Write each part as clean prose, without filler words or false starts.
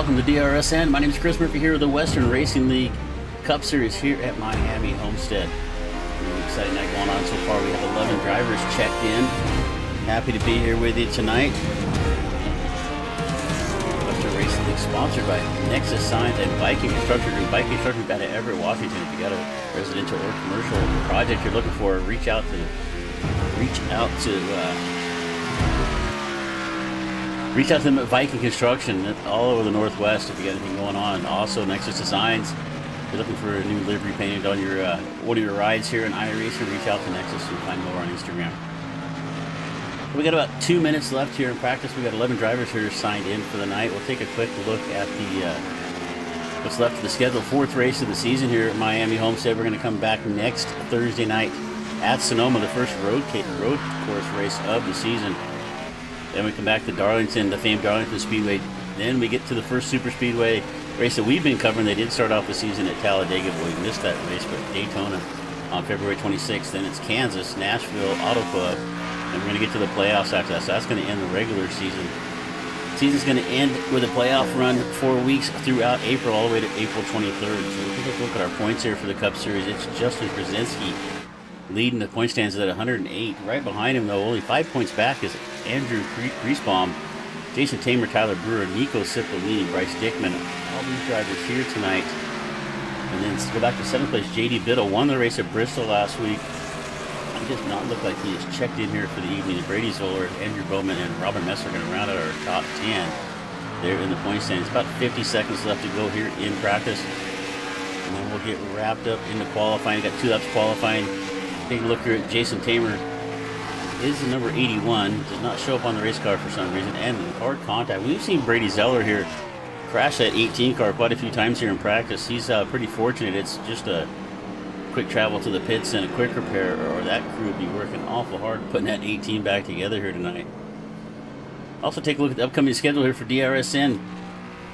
Welcome to DRSN. My name is Chris Murphy here with the Western Racing League Cup Series here at Miami Homestead. Really exciting night going on so far. We have 11 drivers checked in. Happy to be here with you tonight. Western Racing League sponsored by Nexus Signs and Biking Construction Group. Biking Construction out of Everett, Washington. If you got a residential or commercial project you're looking for, reach out to them at Viking Construction all over the Northwest if you got anything going on. Also, Nexus Designs. If you're looking for a new livery painted on your one of your rides here in iRacing, reach out to Nexus and find more on Instagram. We got about 2 minutes left here in practice. We got 11 drivers here signed in for the night. We'll take a quick look at the what's left of the schedule. Fourth race of the season here at Miami Homestead. We're going to come back next Thursday night at Sonoma, the first road course race of the season. Then we come back to Darlington, the famed Darlington Speedway. Then we get to the first super speedway race that we've been covering. They did start off the season at Talladega, but we missed that race, but Daytona on February 26th. Then it's Kansas, Nashville Auto Club, and we're going to get to the playoffs after that. So that's going to end the regular season. The season's going to end with a playoff run 4 weeks throughout April, all the way to April 23rd. So we can take a look at our points here for the Cup Series. It's Justin Krasinski leading the point stands at 108. Right behind him, though, only 5 points back, is Andrew Griesbaum, Jason Tamer, Tyler Brewer, Nico Cipollini, Bryce Dickman. All these drivers here tonight. And then go back to 7th place, J.D. Biddle won the race at Bristol last week. He does not look like he is checked in here for the evening. Brady Zoller, Andrew Bowman, and Robin Messer are going to round out our top 10 there in the point stands. About 50 seconds left to go here in practice. And then we'll get wrapped up into qualifying. Got 2 laps qualifying. Take a look here at Jason Tamer. Is the number 81, does not show up on the race car for some reason, and hard contact. We've seen Brady Zeller here crash that 18 car quite a few times here in practice. He's pretty fortunate. It's just a quick travel to the pits and a quick repair, or that crew would be working awful hard putting that 18 back together here tonight. Also take a look at the upcoming schedule here for DRSN.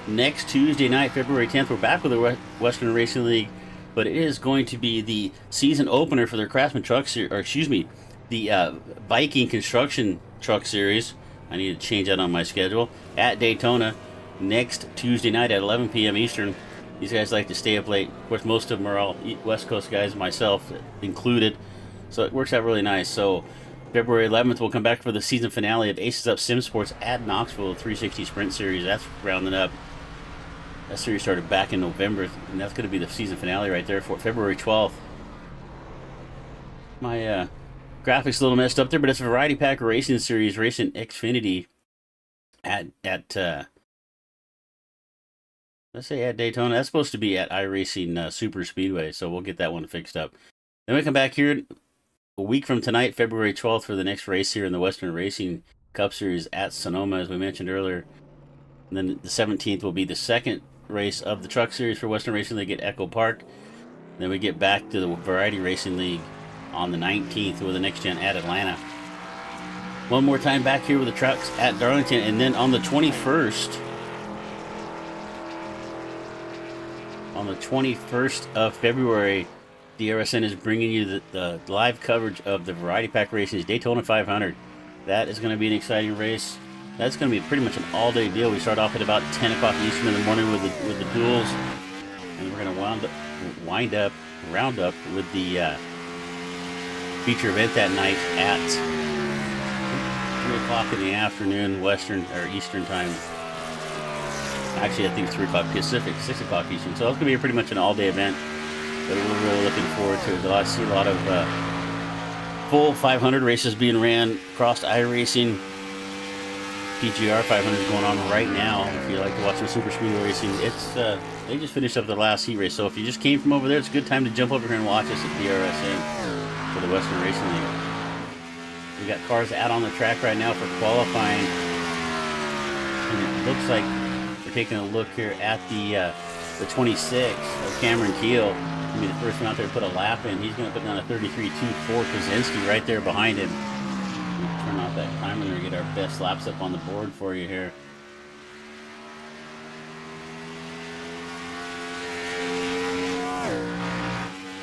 Next Tuesday night, February 10th, we're back with the Western Racing League, but it is going to be the season opener for their Craftsman Truck Series, or excuse me, the Viking Construction Truck Series. I need to change that on my schedule. At Daytona next Tuesday night at 11 p.m. Eastern. These guys like to stay up late. Of course, most of them are all West Coast guys, myself included. So it works out really nice. So February 11th, we'll come back for the season finale of Aces Up Sim Sports at Knoxville 360 Sprint Series. That's rounding up. That series started back in November, and that's going to be the season finale right there for February 12th. My graphics a little messed up there, but it's a Variety Pack Racing Series, Racing Xfinity at let's say at Daytona. That's supposed to be at iRacing Super Speedway, so we'll get that one fixed up. Then we come back here a week from tonight, February 12th, for the next race here in the Western Racing Cup Series at Sonoma, as we mentioned earlier. And then the 17th will be the second race of the Truck Series for Western Racing League at Echo Park. Then we get back to the Variety Racing League on the 19th with the Next Gen at Atlanta. One more time back here with the trucks at Darlington, and then on the 21st of February, DRSN is bringing you the live coverage of the Variety Pack Racing's Daytona 500. That is going to be an exciting race. That's going to be pretty much an all-day deal. We start off at about 10 o'clock Eastern in the morning with the duels, and we're going to round up with the feature event that night at 3 o'clock in the afternoon, Western or Eastern time. Actually, I think it's 3 o'clock Pacific, 6 o'clock Eastern. So it's going to be pretty much an all-day event that we're really looking forward to. I see a lot of full 500 races being ran across iRacing. PGR 500 is going on right now. If you like to watch some super speedway racing, it's they just finished up the last heat race. So if you just came from over there, it's a good time to jump over here and watch us at DRSN for the Western Racing League. We got cars out on the track right now for qualifying, and it looks like we're taking a look here at the 26 of Cameron Keel. Gonna be the first one out there to put a lap in. He's going to put down a 33.24. Krasinski right there behind him. Turn off that timer and get our best laps up on the board for you here.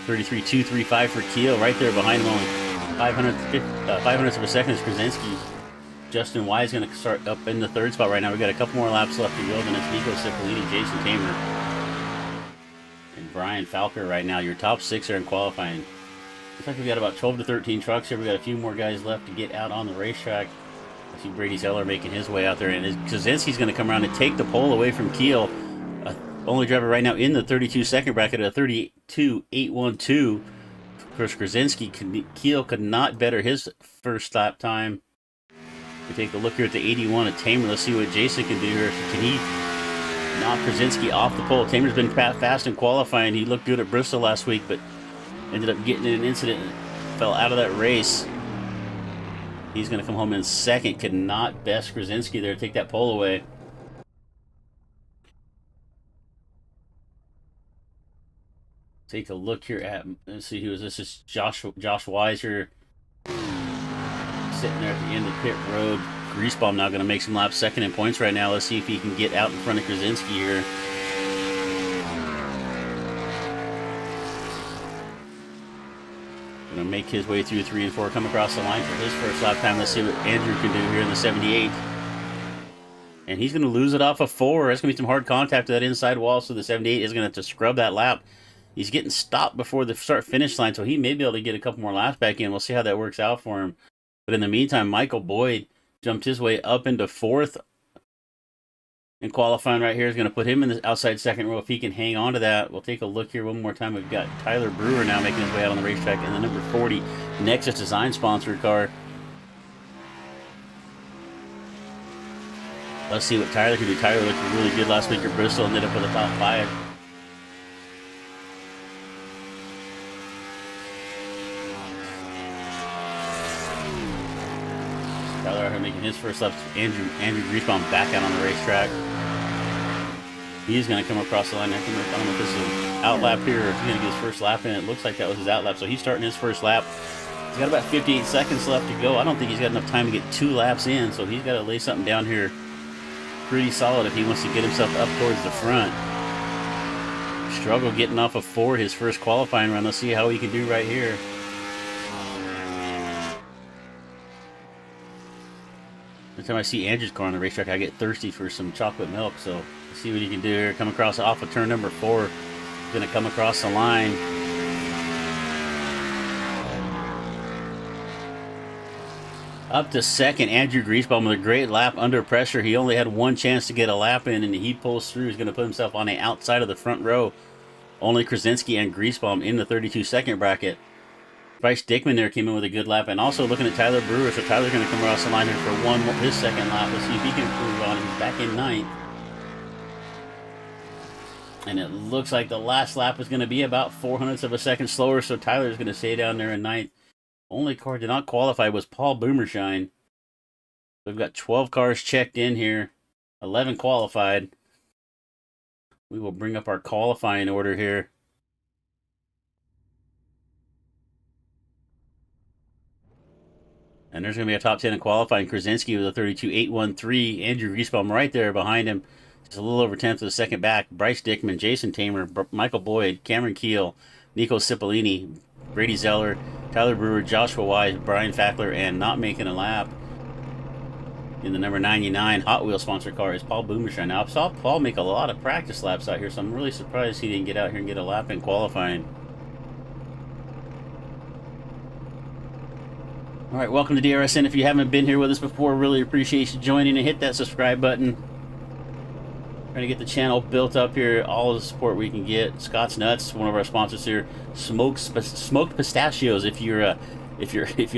$33.235 for Keel right there behind him. Only 500ths of a second is Krasinski. Justin Wise going to start up in the third spot right now. We've got a couple more laps left to go. Then it's Nico Cipollini, Jason Tamer, and Brian Falker right now. Your top 6 are in qualifying. Looks like we've got about 12 to 13 trucks here. We've got a few more guys left to get out on the racetrack. I see Brady Zeller making his way out there, and Kozinski's going to come around and take the pole away from Keel. Only driver right now in the 32-second bracket at a 32.812. Of course, Kozinski, Keel could not better his first lap time. We take a look here at the 81 of Tamer. Let's see what Jason can do here. Can he knock Kozinski off the pole? Tamer's been fast in qualifying. He looked good at Bristol last week, but ended up getting in an incident and fell out of that race. He's going to come home in second. Could not best Kozinski there. Take that pole away. Take a look here at, let's see who is this. Is Josh Weiser sitting there at the end of pit road. Greasebaum now going to make some laps, second in points right now. Let's see if he can get out in front of Kozinski here. Going to make his way through 3 and 4, come across the line for his first lap time. Let's see what Andrew can do here in the 78. And he's going to lose it off of 4. That's going to be some hard contact to that inside wall, so the 78 is going to have to scrub that lap. He's getting stopped before the start-finish line, so he may be able to get a couple more laps back in. We'll see how that works out for him. But in the meantime, Michael Boyd jumped his way up into 4th. And qualifying right here is going to put him in the outside second row if he can hang on to that. We'll take a look here one more time. We've got Tyler Brewer now making his way out on the racetrack in the number 40 Nexus Design sponsored car. Let's see what Tyler can do. Tyler looked really good last week at Bristol, ended up with a top 5. Tyler out here making his first lap. Andrew Greasebaum back out on the racetrack. He's going to come across the line. I don't know if this is an out lap here or if he's going to get his first lap in. It looks like that was his out lap, so he's starting his first lap. He's got about 58 seconds left to go. I don't think he's got enough time to get 2 laps in, so he's got to lay something down here pretty solid if he wants to get himself up towards the front. Struggle getting off of 4 his first qualifying run. Let's see how he can do right here. Every time I see Andrew's car on the racetrack, I get thirsty for some chocolate milk. So let's see what he can do here. Come across off of turn number 4. He's going to come across the line. Up to second, Andrew Greasebaum with a great lap under pressure. He only had 1 chance to get a lap in, and he pulls through. He's going to put himself on the outside of the front row. Only Kozinski and Greasebaum in the 32-second bracket. Bryce Dickman there came in with a good lap, and also looking at Tyler Brewer. So Tyler's going to come across the line here for his second lap. Let's see if he can improve on him. He's back in 9th. And it looks like the last lap is going to be about 0.04 of a second slower, so Tyler's going to stay down there in 9th. Only car did not qualify was Paul Boomershine. We've got 12 cars checked in here, 11 qualified. We will bring up our qualifying order here. And there's going to be a top 10 in qualifying. Kozinski with a 32.813. Andrew Greasebaum right there behind him. Just a little over 10th of a second back. Bryce Dickman, Jason Tamer, Michael Boyd, Cameron Keel, Nico Cipollini, Brady Zeller, Tyler Brewer, Joshua Wise, Brian Fackler, and not making a lap in the number 99 Hot Wheels sponsored car is Paul Boomershine. Now, I saw Paul make a lot of practice laps out here, so I'm really surprised he didn't get out here and get a lap in qualifying. All right, welcome to DRSN. If you haven't been here with us before, really appreciate you joining, and hit that subscribe button. Trying to get the channel built up here. All the support we can get. Scott's Nuts, one of our sponsors here. Smoked pistachios. If you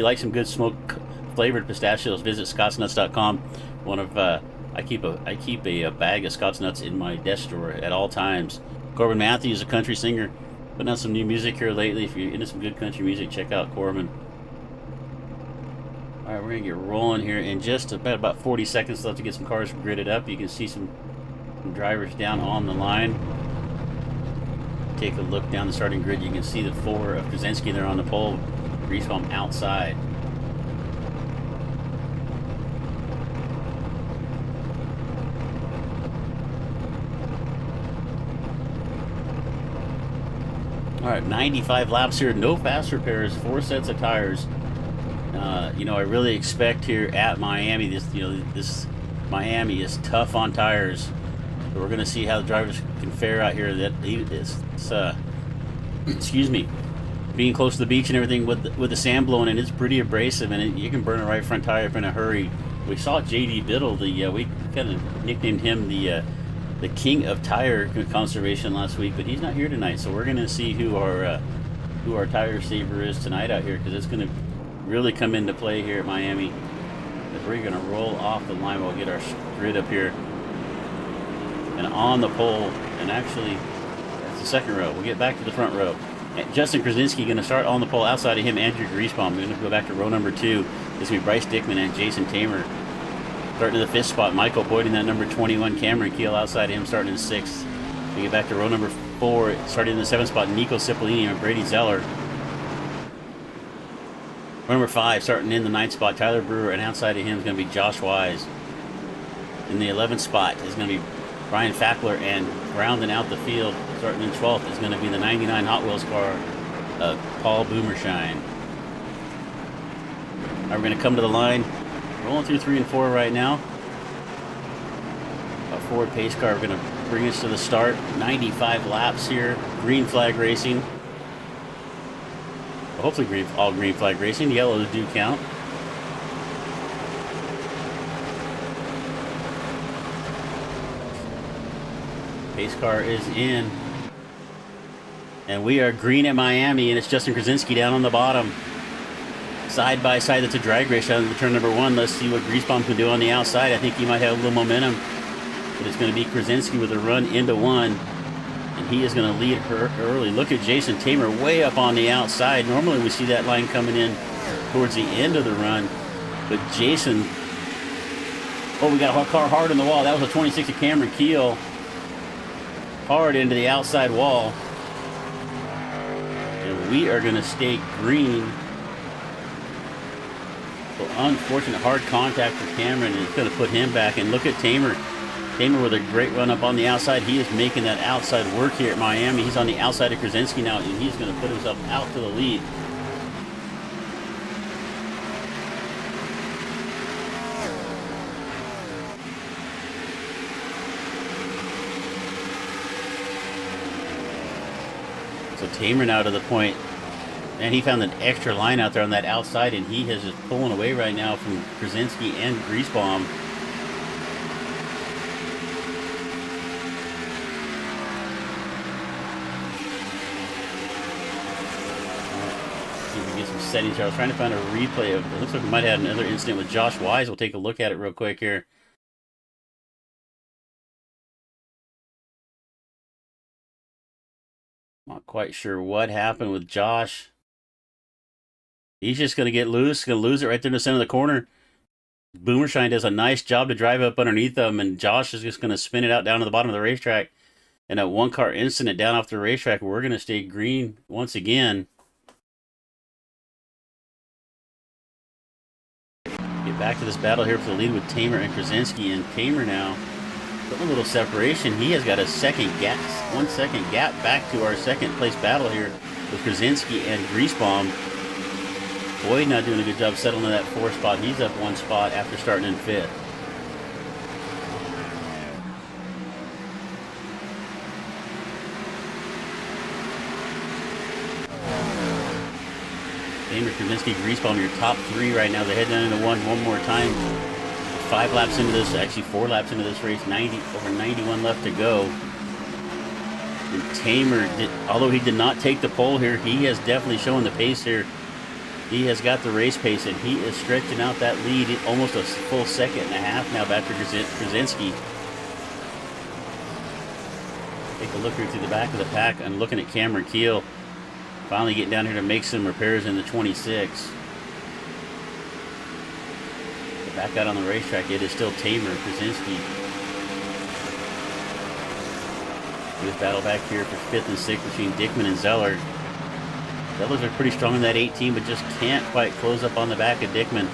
like some good smoked flavored pistachios, visit scottsnuts.com. I keep a bag of Scott's Nuts in my desk drawer at all times. Corbin Matthews, a country singer, putting out some new music here lately. If you're into some good country music, check out Corbin. All right, we're gonna get rolling here in just about 40 seconds left to get some cars gridded up. You can see some drivers down on the line. Take a look down the starting grid. You can see the 4 of Kozinski there on the pole. Greasebaum outside. All right, 95 laps here. No fast repairs. 4 sets of tires. You know, I really expect here at Miami, this Miami is tough on tires. So we're going to see how the drivers can fare out here. Excuse me, being close to the beach and everything with the sand blowing in, it's pretty abrasive, and you can burn a right front tire up in a hurry. We saw J.D. Biddle, we kind of nicknamed him the king of tire conservation last week, but he's not here tonight. So we're going to see who our tire saver is tonight out here, because it's going to really come into play here at Miami. As we're going to roll off the line, we'll get our grid up here and on the pole, and actually that's the second row. We'll get back to the front row. Justin Krasinski going to start on the pole. Outside of him, Andrew Griesbaum. We're going to go back to row number 2. This will be Bryce Dickman and Jason Tamer. Starting in the 5th spot, Michael Boyd in that number 21. Cameron Keel outside of him, starting in 6th. We get back to row number 4. Starting in the 7th spot, Nico Cipollini and Brady Zeller. Row number 5, starting in the 9th spot, Tyler Brewer, and outside of him is going to be Josh Wise. In the 11th spot is going to be Brian Fackler, and rounding out the field, starting in 12th, is going to be the 99 Hot Wheels car of Paul Boomershine. All right, we're going to come to the line. Rolling through 3 and 4 right now. A Ford pace car. We're going to bring us to the start. 95 laps here. Green flag racing. Well, hopefully all green flag racing. Yellows do count. Pace car is in. And we are green at Miami, and it's Justin Krasinski down on the bottom. Side by side, that's a drag race down to turn number 1. Let's see what Griesbaum can do on the outside. I think he might have a little momentum. But it's going to be Krasinski with a run into 1. And he is going to lead her early. Look at Jason Tamer way up on the outside. Normally we see that line coming in towards the end of the run. But Jason... Oh, we got a car hard on the wall. That was a 26 of Cameron Keel. Hard into the outside wall. And we are going to stay green. So unfortunate hard contact for Cameron, and it's going to put him back. And look at Tamer. Tamer with a great run up on the outside. He is making that outside work here at Miami. He's on the outside of Krasinski now, and he's going to put himself out to the lead. So Tamer now to the point. And he found an extra line out there on that outside, and he is just pulling away right now from Krasinski and Griesbaum. See if we can get some settings here. I was trying to find a replay of it. Looks like we might have another incident with Josh Wise. We'll take a look at it real quick here. Not quite sure what happened with Josh. He's just going to get loose. Going to lose it right there in the center of the corner. Boomershine does a nice job to drive up underneath him, and Josh is just going to spin it out down to the bottom of the racetrack. And a one-car incident down off the racetrack. We're going to stay green once again. Get back to this battle here for the lead with Tamer and Krasinski. And Tamer now, a little separation. He has got a 1 second gap back to our second place battle here with Krasinski and Griesbaum. Boyd not doing a good job settling in that 4th spot. He's up 1 spot after starting in 5th. Tamer, Krasinski, Griesbaum, your top 3 right now. They're heading down into one more time. 5 laps into this, actually 4 laps into this race. Over 91 left to go. And Tamer, although he did not take the pole here, he has definitely shown the pace here. He has got the race pace, and he is stretching out that lead almost a full 1.5 seconds now back to Krasinski. Take a look here through the back of the pack and looking at Cameron Keel. Finally getting down here to make some repairs in the 26. But back out on the racetrack, it is still Tamer and Krasinski. Good battle back here for 5th and 6th between Dickman and Zeller. Zellers are pretty strong in that 18, but just can't quite close up on the back of Dickman.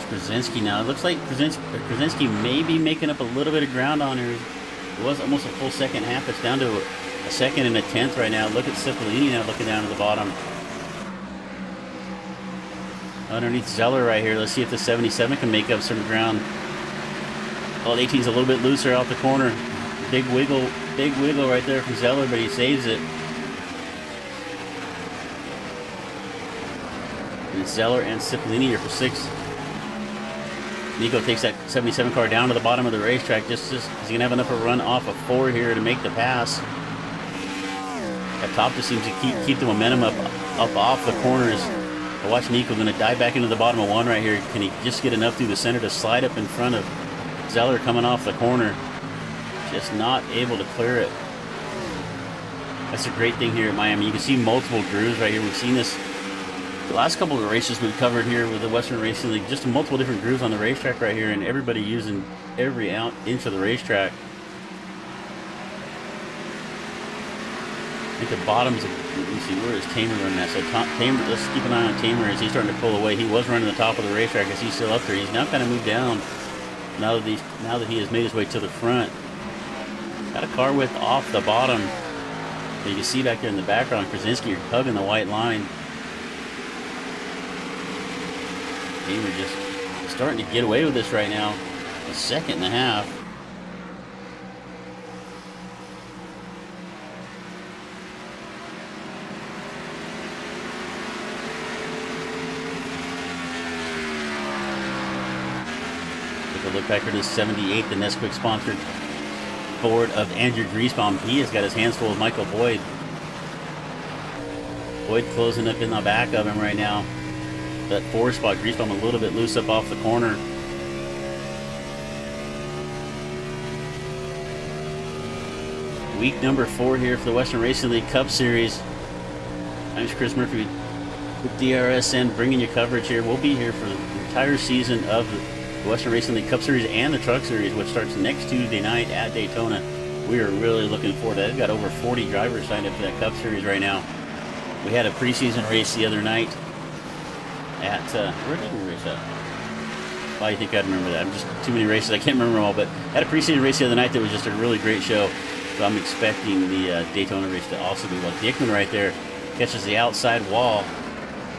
Krasinski now. It looks like Krasinski may be making up a little bit of ground on her. It was almost a full second half. It's down to a second and a tenth right now. Look at Cipollini now looking down to the bottom. Underneath Zeller right here. Let's see if the 77 can make up some ground. Well, the 18's a little bit looser out the corner. Big wiggle right there from Zeller, but he saves it. And Zeller and Cipollini are for 6. Nico takes that 77 car down to the bottom of the racetrack. Just he's gonna have enough of a run off of 4 here to make the pass. That top just seems to keep the momentum up off the corners. But watch Nico gonna dive back into the bottom of 1 right here. Can he just get enough through the center to slide up in front of Zeller coming off the corner? Just not able to clear it. That's a great thing here at Miami. You can see multiple grooves right here. We've seen this the last couple of races we've covered here with the Western Racing League. Just multiple different grooves on the racetrack right here, and everybody using every inch of the racetrack. I think the bottoms of, let me see, where is Tamer running at? So Tamer, let's keep an eye on Tamer as he's starting to pull away. He was running the top of the racetrack as he's still up there. He's now kind of moved down now that he has made his way to the front. Got a car width off the bottom. But you can see back there in the background, Krasinski hugging the white line. Tamer just starting to get away with this right now. A second and a half. Take a look back here to 78, the Nesquik sponsored Ford of Andrew Griesbaum. He has got his hands full with Michael Boyd. Boyd closing up in the back of him right now. That 4 spot, Griesbaum a little bit loose up off the corner. Week number 4 here for the Western Racing League Cup Series. I'm Chris Murphy with DRSN bringing you coverage here. We'll be here for the entire season of the Western Racing League Cup Series and the Truck Series, which starts next Tuesday night at Daytona. We are really looking forward to that. They've got over 40 drivers signed up for that Cup Series right now. We had a preseason race the other night at, where did we race at? Well, I think I'd remember that. I'm just too many races, I can't remember them all, but had a preseason race the other night that was just a really great show. So I'm expecting the Daytona race to also be well. Dickman right there catches the outside wall.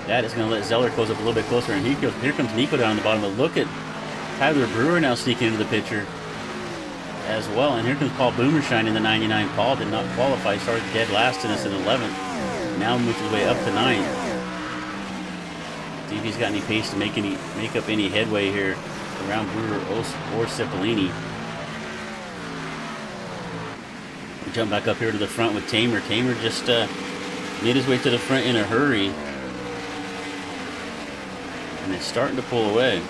That is going to let Zeller close up a little bit closer, and here comes Nico down on the bottom. But look at Tyler Brewer now sneaking into the picture as well. And here comes Paul Boomershine in the 99. Paul did not qualify, started dead last in us in 11th. Now moves his way up to 9th. See if he's got any pace to make up any headway here around Brewer or Cipollini. We jump back up here to the front with Tamer. Tamer just made his way to the front in a hurry. And it's starting to pull away.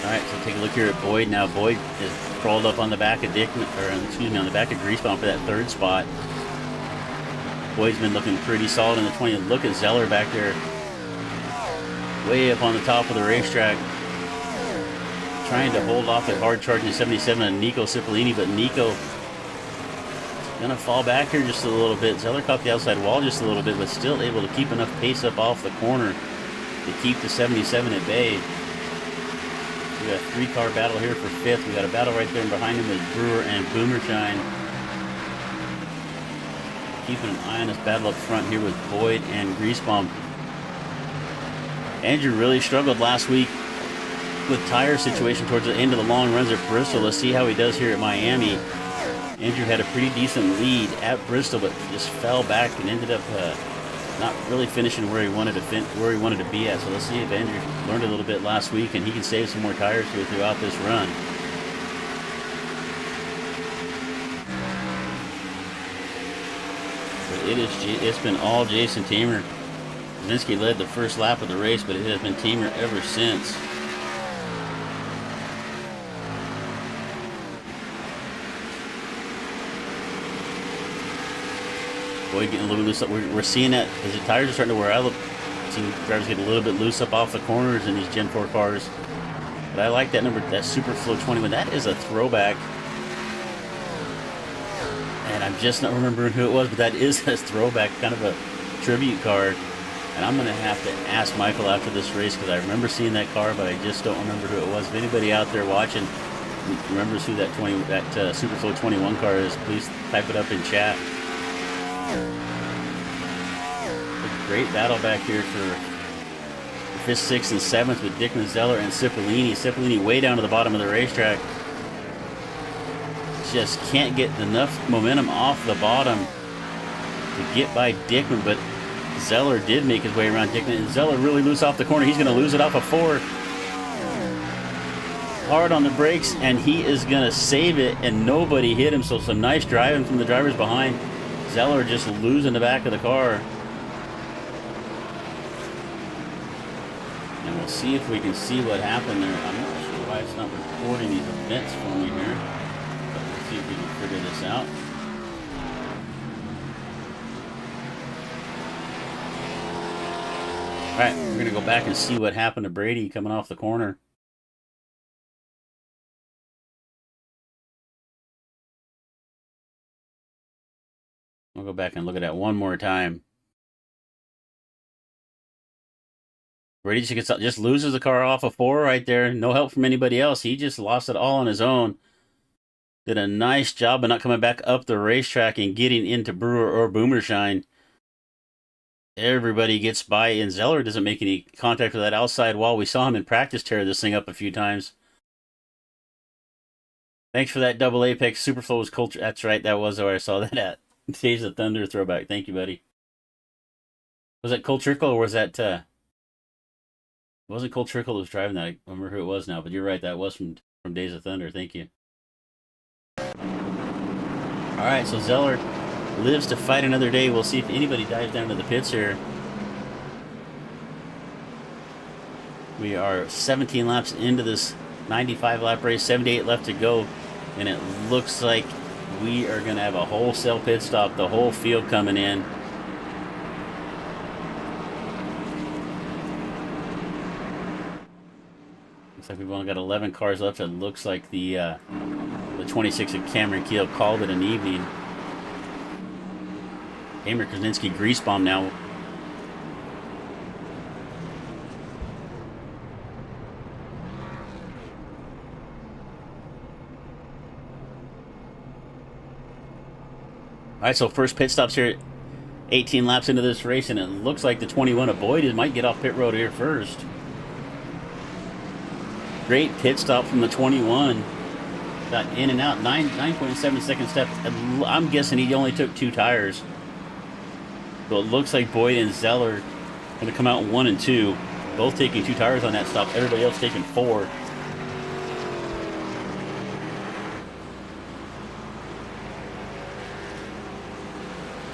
Alright, so take a look here at Boyd now. Boyd is crawled up on the back of on the back of Griesbaum for that 3rd spot. Boyd's been looking pretty solid in the 20. Look at Zeller back there. Way up on the top of the racetrack. Trying to hold off that hard charging 77 on Nico Cipollini, but Nico gonna fall back here just a little bit. Zeller caught the outside wall just a little bit, but still able to keep enough pace up off the corner to keep the 77 at bay. We got a 3-car battle here for 5th. We got a battle right there, and behind him is Brewer and Boomershine. Keeping an eye on this battle up front here with Boyd and Griesbaum. Andrew really struggled last week with tire situation towards the end of the long runs at Bristol. Let's see how he does here at Miami. Andrew had a pretty decent lead at Bristol, but just fell back and ended up not really finishing where he wanted to be at. So let's see if Andrew learned a little bit last week and he can save some more tires here throughout this run. But it's been all Jason Tamer. Krasinski led the first lap of the race, but it has been Tamer ever since. Boyd getting a little loose up. We're seeing that as the tires are starting to wear out. Seeing drivers get a little bit loose up off the corners in these Gen 4 cars. But I like that number, that Superflow 21. That is a throwback. And I'm just not remembering who it was, but that is a throwback, kind of a tribute card. And I'm going to have to ask Michael after this race because I remember seeing that car, but I just don't remember who it was. If anybody out there watching remembers who that Superflow 21 car is, please type it up in chat. A great battle back here for 5th, 6th, and 7th with Dickman, Zeller, and Cipollini. Cipollini way down to the bottom of the racetrack. Just can't get enough momentum off the bottom to get by Dickman, but Zeller did make his way around Dickman, and Zeller really loose off the corner. He's going to lose it off a 4. Hard on the brakes, and he is going to save it, and nobody hit him, so some nice driving from the drivers behind. Zeller just losing the back of the car. And we'll see if we can see what happened there. I'm not sure why it's not recording these events for me here, but we'll see if we can figure this out. All right, we're going to go back and see what happened to Brady coming off the corner. I'll go back and look at that one more time. Brady just loses the car off a 4 right there. No help from anybody else. He just lost it all on his own. Did a nice job of not coming back up the racetrack and getting into Brewer or Boomershine. Everybody gets by, and Zeller doesn't make any contact with that outside wall. We saw him in practice tear this thing up a few times. Thanks for that double apex. Superflow was culture. That's right. That was where I saw that at. Days of Thunder throwback. Thank you, buddy. Was that Cole Trickle or was that... It wasn't Cole Trickle who was driving that. I don't remember who it was now, but you're right. That was from Days of Thunder. Thank you. All right, so Zeller lives to fight another day. We'll see if anybody dives down to the pits here. We are 17 laps into this 95-lap race, 78 left to go, and it looks like we are going to have a wholesale pit stop, the whole field coming in. Looks like we've only got 11 cars left. It looks like the 26 of Cameron Keel called it an evening. Hamer Krasinski grease bomb now. All right, so first pit stops here, 18 laps into this race, and it looks like the 21 of Boyd might get off pit road here first. Great pit stop from the 21. Got in and out, 9.7 second step. I'm guessing he only took 2 tires. So it looks like Boyd and Zeller are going to come out 1 and 2, both taking 2 tires on that stop. Everybody else taking 4.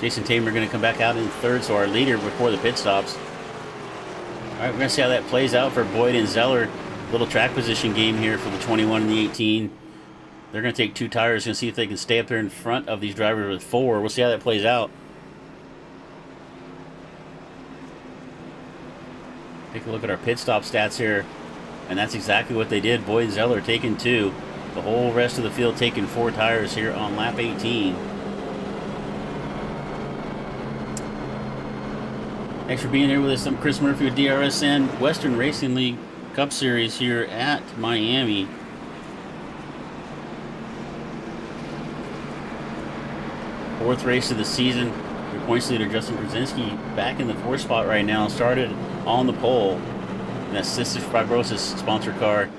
Jason Tamer going to come back out in 3rd, so our leader before the pit stops. All right, we're going to see how that plays out for Boyd and Zeller. Little track position game here for the 21 and the 18. They're going to take 2 tires and see if they can stay up there in front of these drivers with 4. We'll see how that plays out. Take a look at our pit stop stats here, and that's exactly what they did. Boyd and Zeller taking 2. The whole rest of the field taking 4 tires here on lap 18. Thanks for being here with us. I'm Chris Murphy with DRSN Western Racing League Cup Series here at Miami. Fourth race of the season. Your points leader, Justin Krasinski, back in the 4th spot right now. Started on the pole. And that's Cystic Fibrosis sponsor car.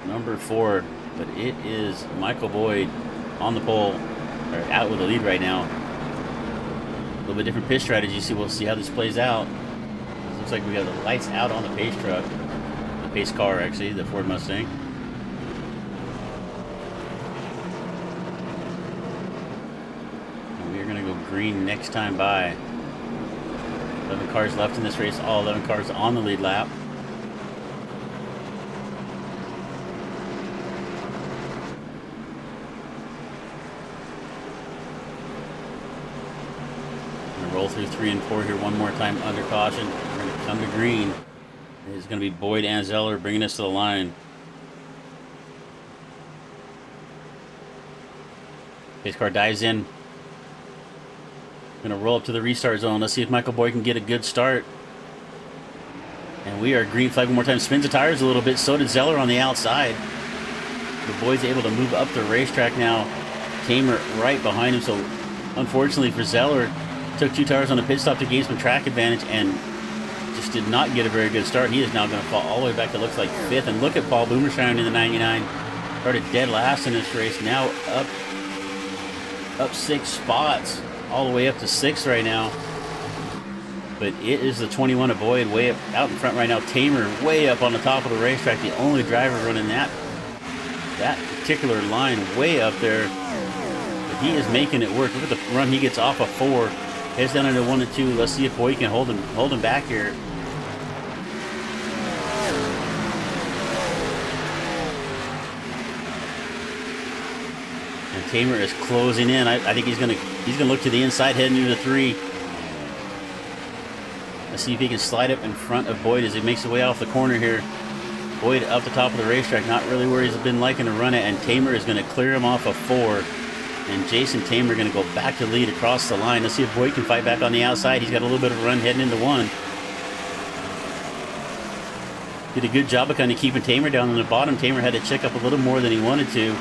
Number 4. But it is Michael Boyd on the pole. Or out with the lead right now. A little bit different pit strategy. So we'll see how this plays out. It looks like we got the lights out on the pace truck. The pace car, actually, the Ford Mustang. And we are going to go green next time by. 11 cars left in this race. All 11 cars on the lead lap. Roll through 3 and 4 here one more time under caution. We're going to come to green. It's going to be Boyd and Zeller bringing us to the line. Pace car dives in. Going to roll up to the restart zone. Let's see if Michael Boyd can get a good start. And we are green flag one more time. Spins the tires a little bit. So did Zeller on the outside. The Boyd's able to move up the racetrack now. Tamer right behind him. So unfortunately for Zeller, took 2 tires on the pit stop to gain some track advantage and just did not get a very good start. He is now going to fall all the way back to looks like 5th. And look at Paul Boomershine in the 99. Started dead last in this race. Now up 6 spots. All the way up to 6th right now. But it is the 21 of Boyd way up out in front right now. Tamer way up on the top of the racetrack. The only driver running that particular line way up there. But he is making it work. Look at the run he gets off of 4. Heads down into 1 and 2. Let's see if Boyd can hold him back here. And Tamer is closing in. I think he's gonna look to the inside heading into the 3. Let's see if he can slide up in front of Boyd as he makes his way off the corner here. Boyd up the top of the racetrack, not really where he's been liking to run it, and Tamer is going to clear him off of 4. And Jason Tamer going to go back to lead across the line. Let's see if Boyd can fight back on the outside. He's got a little bit of a run heading into 1. Did a good job of kind of keeping Tamer down on the bottom. Tamer had to check up a little more than he wanted to.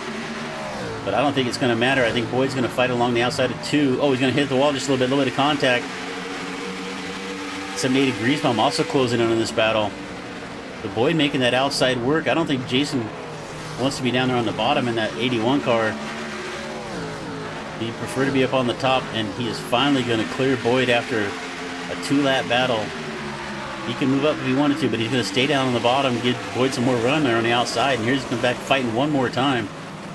But I don't think it's going to matter. I think Boyd's going to fight along the outside of 2. Oh, he's going to hit the wall just a little bit of contact. 78 Griesbaum also closing in on this battle. The Boyd making that outside work. I don't think Jason wants to be down there on the bottom in that 81 car. He'd prefer to be up on the top, and he is finally going to clear Boyd after a 2-lap battle. He can move up if he wanted to, but he's going to stay down on the bottom, give Boyd some more run there on the outside, and here's come back fighting one more time.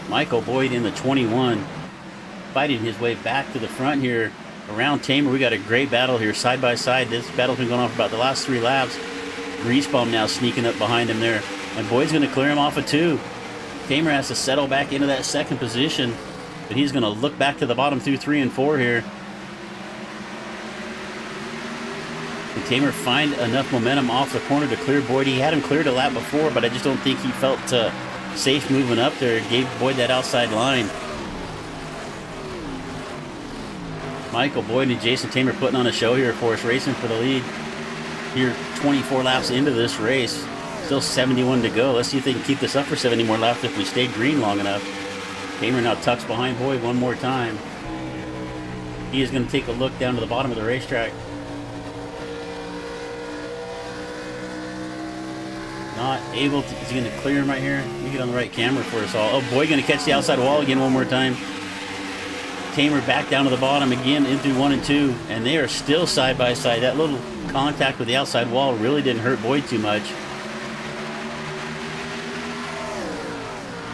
Michael Boyd in the 21, fighting his way back to the front here around Tamer. We got a great battle here, side by side. This battle's been going on for about the last 3 laps. Griesbaum now sneaking up behind him there, and Boyd's going to clear him off of 2. Tamer has to settle back into that 2nd position, but he's going to look back to the bottom through 3 and 4 here. And Tamer find enough momentum off the corner to clear Boyd. He had him cleared a lap before, but I just don't think he felt safe moving up there. Gave Boyd that outside line. Michael Boyd and Jason Tamer putting on a show here for us, racing for the lead here 24 laps into this race. Still 71 to go. Let's see if they can keep this up for 70 more laps if we stay green long enough. Tamer now tucks behind Boyd one more time. He is going to take a look down to the bottom of the racetrack. Not able to. Is he going to clear him right here? Let me get on the right camera for us all. Oh, Boyd going to catch the outside wall again one more time. Tamer back down to the bottom again in through 1 and 2, and they are still side by side. That little contact with the outside wall really didn't hurt Boyd too much.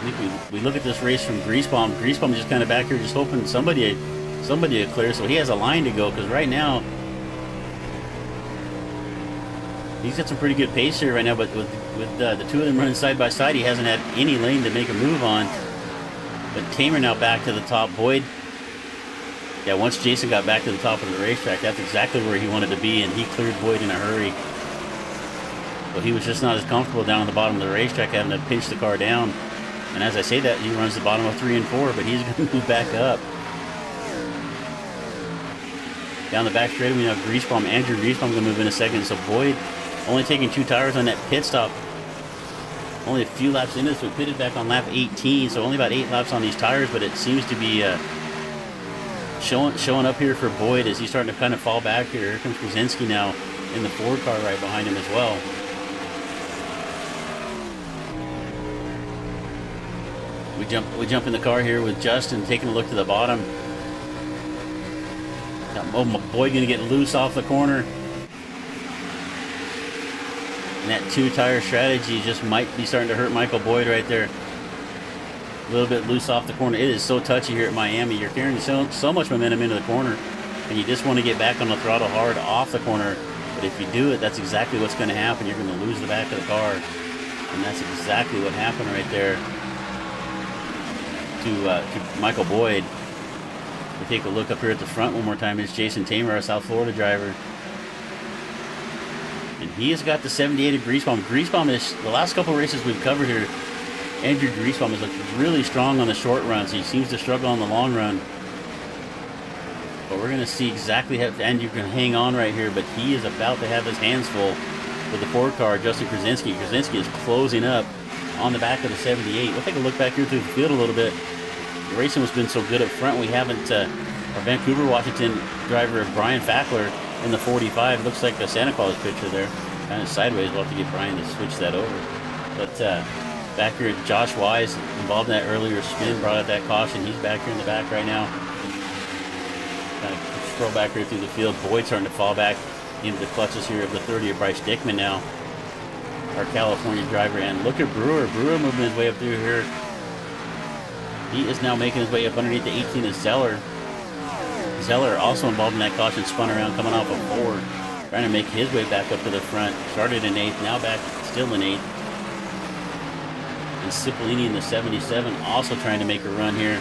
I think we look at this race from Griesbaum. Griesbaum just kind of back here just hoping somebody to clear, so he has a line to go, because right now he's got some pretty good pace here right now, but with the 2 of them running side by side, he hasn't had any lane to make a move on. But Tamer now back to the top. Boyd, yeah, once Jason got back to the top of the racetrack, that's exactly where he wanted to be, and he cleared Boyd in a hurry. But he was just not as comfortable down on the bottom of the racetrack, having to pinch the car down. And as I say that, he runs the bottom of 3 and 4, but he's going to move back up. Down the back straightaway, we have Griesbaum. Andrew Griesbaum going to move in a second. So Boyd only taking 2 tires on that pit stop. Only a few laps into this, so we pitted back on lap 18, so only about 8 laps on these tires, but it seems to be showing up here for Boyd as he's starting to kind of fall back here. Here comes Krasinski now in the Ford car right behind him as well. We jump in the car here with Justin taking a look to the bottom. Now, Boyd going to get loose off the corner. And that 2-tire strategy just might be starting to hurt Michael Boyd right there. A little bit loose off the corner. It is so touchy here at Miami. You're carrying so much momentum into the corner, and you just want to get back on the throttle hard off the corner. But if you do it, that's exactly what's going to happen. You're going to lose the back of the car. And that's exactly what happened right there to Michael Boyd. We take a look up here at the front one more time. It's Jason Tamer, our South Florida driver. And he has got the 78 of Greasebaum. Greasebaum is, the last couple races we've covered here, Andrew Greasebaum has looked really strong on the short runs. He seems to struggle on the long run. But we're going to see exactly how Andrew can hang on right here. But he is about to have his hands full with the Ford car, Justin Krasinski. Krasinski is closing up on the back of the 78. We'll take a look back here through the field a little bit. The racing has been so good up front. We haven't, our Vancouver, Washington driver, Brian Fackler, in the 45. Looks like a Santa Claus picture there. Kind of sideways. We'll have to get Brian to switch that over. But back here, Josh Wise, involved in that earlier spin, brought out that caution. He's back here in the back right now. Kind of stroll back here through the field. Boyd starting to fall back into the clutches here of the 30 of Bryce Dickman now, our California driver. And look at Brewer. Brewer moving his way up through here. He is now making his way up underneath the 18 of Zeller. Zeller also involved in that caution, spun around, coming off a Ford, trying to make his way back up to the front. Started in 8th, now back still in 8th. And Cipollini in the 77 also trying to make a run here.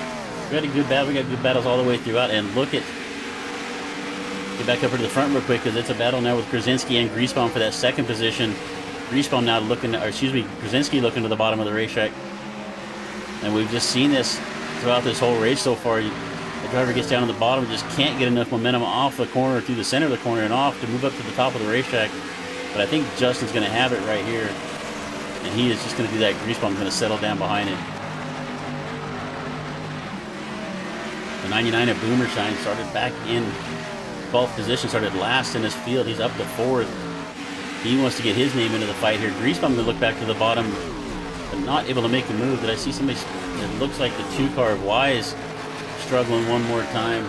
We got a good battle. We got good battles all the way throughout. And look at, get back up to the front real quick because it's a battle now with Krasinski and Greasebaum for that second position. Greasebaum now looking, or excuse me, Krasinski looking to the bottom of the racetrack. And we've just seen this throughout this whole race so far. The driver gets down to the bottom, just can't get enough momentum off the corner, through the center of the corner and off to move up to the top of the racetrack. But I think Justin's going to have it right here. And he is just going to do that. Greasebaum's going to settle down behind it. The 99 of Boomershine started back in 12th position, started last in his field. He's up to 4th. He wants to get his name into the fight here. Greasebaum going to look back to the bottom, but not able to make a move. Did I see somebody? It looks like the 2 car of Wise struggling one more time.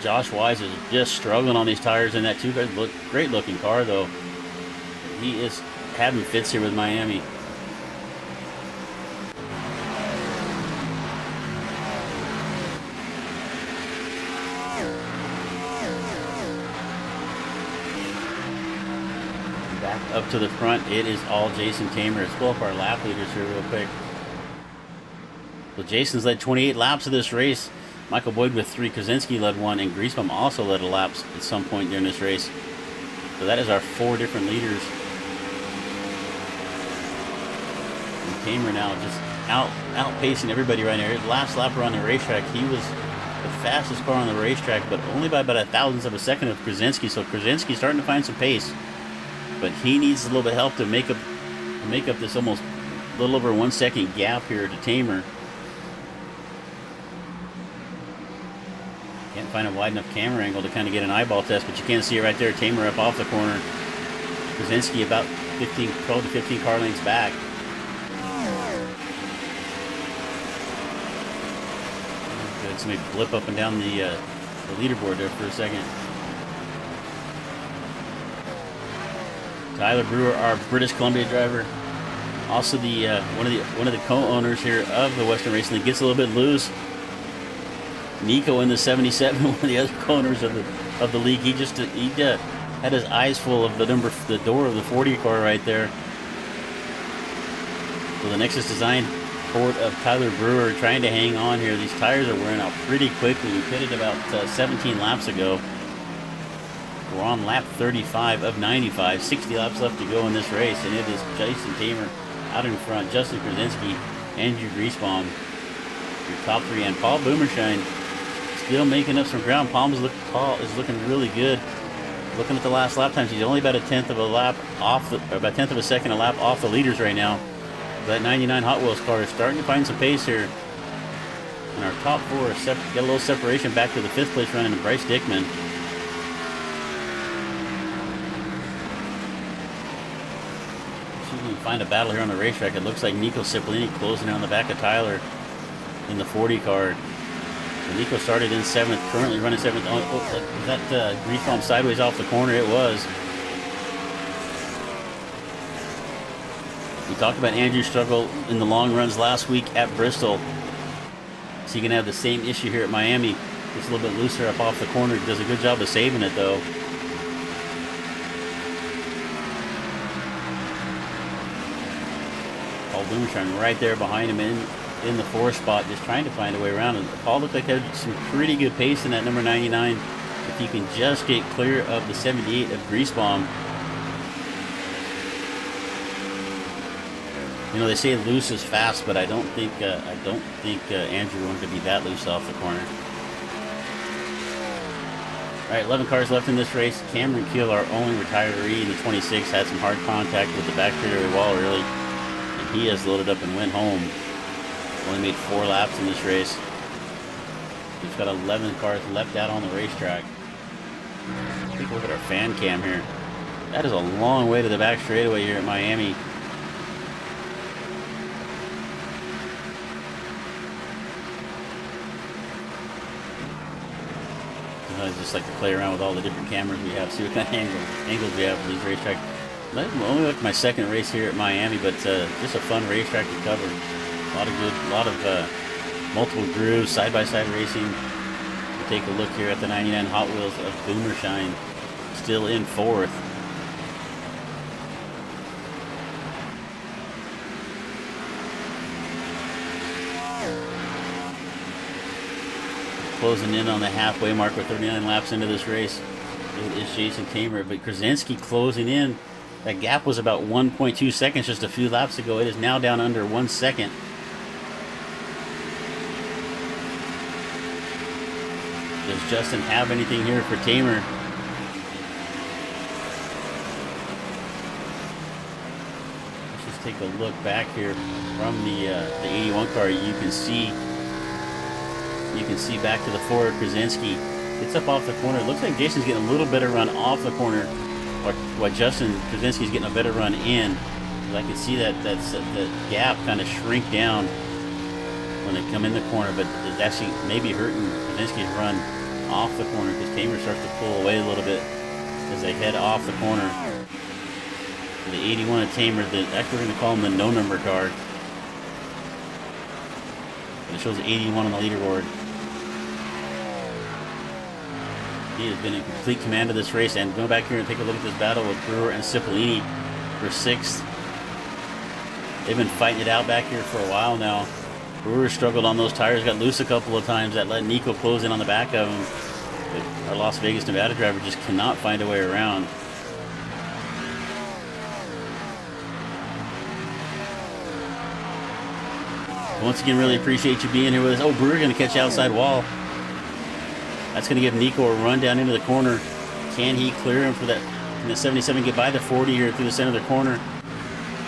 Josh Wise is just struggling on these tires in that 2 car. Great looking car though. He is having fits here with Miami. Back up to the front, it is all Jason Tamer. Let's pull up our lap leaders here real quick. Well, Jason's led 28 laps of this race. Michael Boyd with 3, Krasinski led 1, and Greasebaum also led a lap at some point during this race. So that is our 4 different leaders. And Tamer now just outpacing everybody right now. His last lapper on the racetrack, he was the fastest car on the racetrack, but only by about 1/1000th of a second of Krasinski. So Krasinski's starting to find some pace. But he needs a little bit of help to make up this almost a little over 1 second gap here to Tamer. Can't find a wide enough camera angle to kind of get an eyeball test, but you can see it right there. Tamer up off the corner. Krasinski about 12 to 15 car lengths back. Good. Somebody blip up and down the leaderboard there for a second. Tyler Brewer, our British Columbia driver, also the one of the co-owners here of the Western Racing League, gets a little bit loose. Nico in the 77, one of the other co-owners of the league, he had his eyes full of the door of the 40 car right there. So the Nexus Design Ford of Tyler Brewer trying to hang on here. These tires are wearing out pretty quickly. We pitted about 17 laps ago. We're on lap 35 of 95. 60 laps left to go in this race, and it is Jason Tamer out in front. Justin Krasinski, Andrew Greasebaum, your top 3, and Paul Boomershine still making up some ground. Paul is looking really good. Looking at the last lap times, he's only about 1/10 of a lap off, about 1/10 of a second a lap off the leaders right now. That 99 Hot Wheels car is starting to find some pace here. And our top 4 get a little separation back to the 5th place running to Bryce Dickman. Find a battle here on the racetrack. It looks like Nico Cipollini closing on the back of Tyler in the 40 car. So Nico started in 7th, currently running 7th. Was that Greasebaum sideways off the corner? It was. We talked about Andrew's struggle in the long runs last week at Bristol. So you can have the same issue here at Miami. Just a little bit looser up off the corner. Does a good job of saving it though. Paul Boomershine right there behind him in the 4 spot, just trying to find a way around. And Paul looked like they had some pretty good pace in that number 99. If you can just get clear of the 78 of Grease Bomb. You know, they say loose is fast, but I don't think Andrew wanted to be that loose off the corner. All right, 11 cars left in this race. Cameron Keel, our only retiree in the 26, had some hard contact with the back straightaway wall early, and he has loaded up and went home. Only made 4 laps in this race. He's got 11 cars left out on the racetrack. Take a look at our fan cam here. That is a long way to the back straightaway here at Miami. I just like to play around with all the different cameras we have, see what kind of angles we have for these racetracks. Only like my second race here at Miami, but just a fun racetrack to cover. A lot of multiple grooves, side-by-side racing. We'll take a look here at the 99 Hot Wheels of Boomershine, still in 4th. Closing in on the halfway mark with 39 laps into this race. It is Jason Tamer, but Krasinski closing in. That gap was about 1.2 seconds just a few laps ago. It is now down under 1 second. Does Justin have anything here for Tamer? Let's just take a look back here from the 81 car. You can see back to the 4 Krasinski. Gets up off the corner. It looks like Jason's getting a little better run off the corner, while Justin Krasinski's getting a better run in. I can see that gap kind of shrink down when they come in the corner, but it's actually maybe hurting Krasinski's run off the corner because Tamer starts to pull away a little bit as they head off the corner. The 81 of Tamer, actually we're going to call him the no number car. It shows 81 on the leaderboard. He has been in complete command of this race, and go back here and take a look at this battle with Brewer and Cipollini for 6th. They've been fighting it out back here for a while now. Brewer struggled on those tires, got loose a couple of times. That let Nico close in on the back of him. But our Las Vegas, Nevada driver just cannot find a way around. Once again, really appreciate you being here with us. Oh, Brewer going to catch the outside wall. That's going to give Nico a run down into the corner. Can he clear him for that? Can the 77 get by the 40 here through the center of the corner?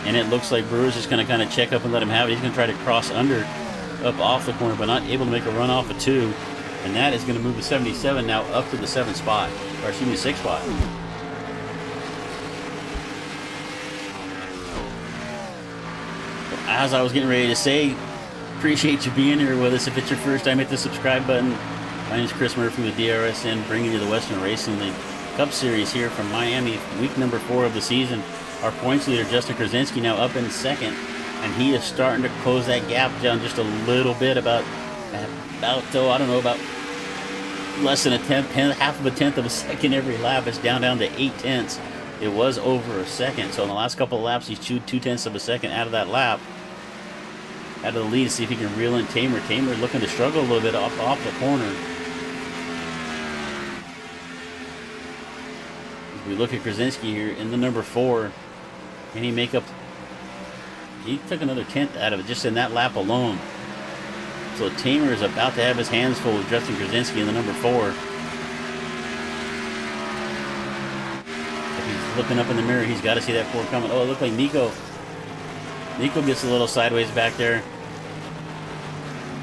And it looks like Brewer's just going to kind of check up and let him have it. He's going to try to cross under, up off the corner, but not able to make a run off of 2. And that is going to move the 77 now up to the 7th spot. Or excuse me, the 6th spot. As I was getting ready to say, appreciate you being here with us. If it's your first time, hit the subscribe button. My name is Chris Murphy with DRSN, bringing you the Western Racing League Cup Series here from Miami, week number 4 of the season. Our points leader, Justin Krasinski, now up in 2nd, and he is starting to close that gap down just a little bit, about less than half of a tenth of a second every lap. It's down to 8 tenths. It was over a second, so in the last couple of laps, he's chewed 2 tenths of a second out of that lap. Out of the lead to see if he can reel in Tamer. Tamer looking to struggle a little bit off the corner. As we look at Krasinski here in the number 4, can he make up? He took another tenth out of it just in that lap alone. So Tamer is about to have his hands full with Justin Krasinski in the number 4. If he's looking up in the mirror, he's got to see that 4 coming. Oh, it looked like Nico gets a little sideways back there.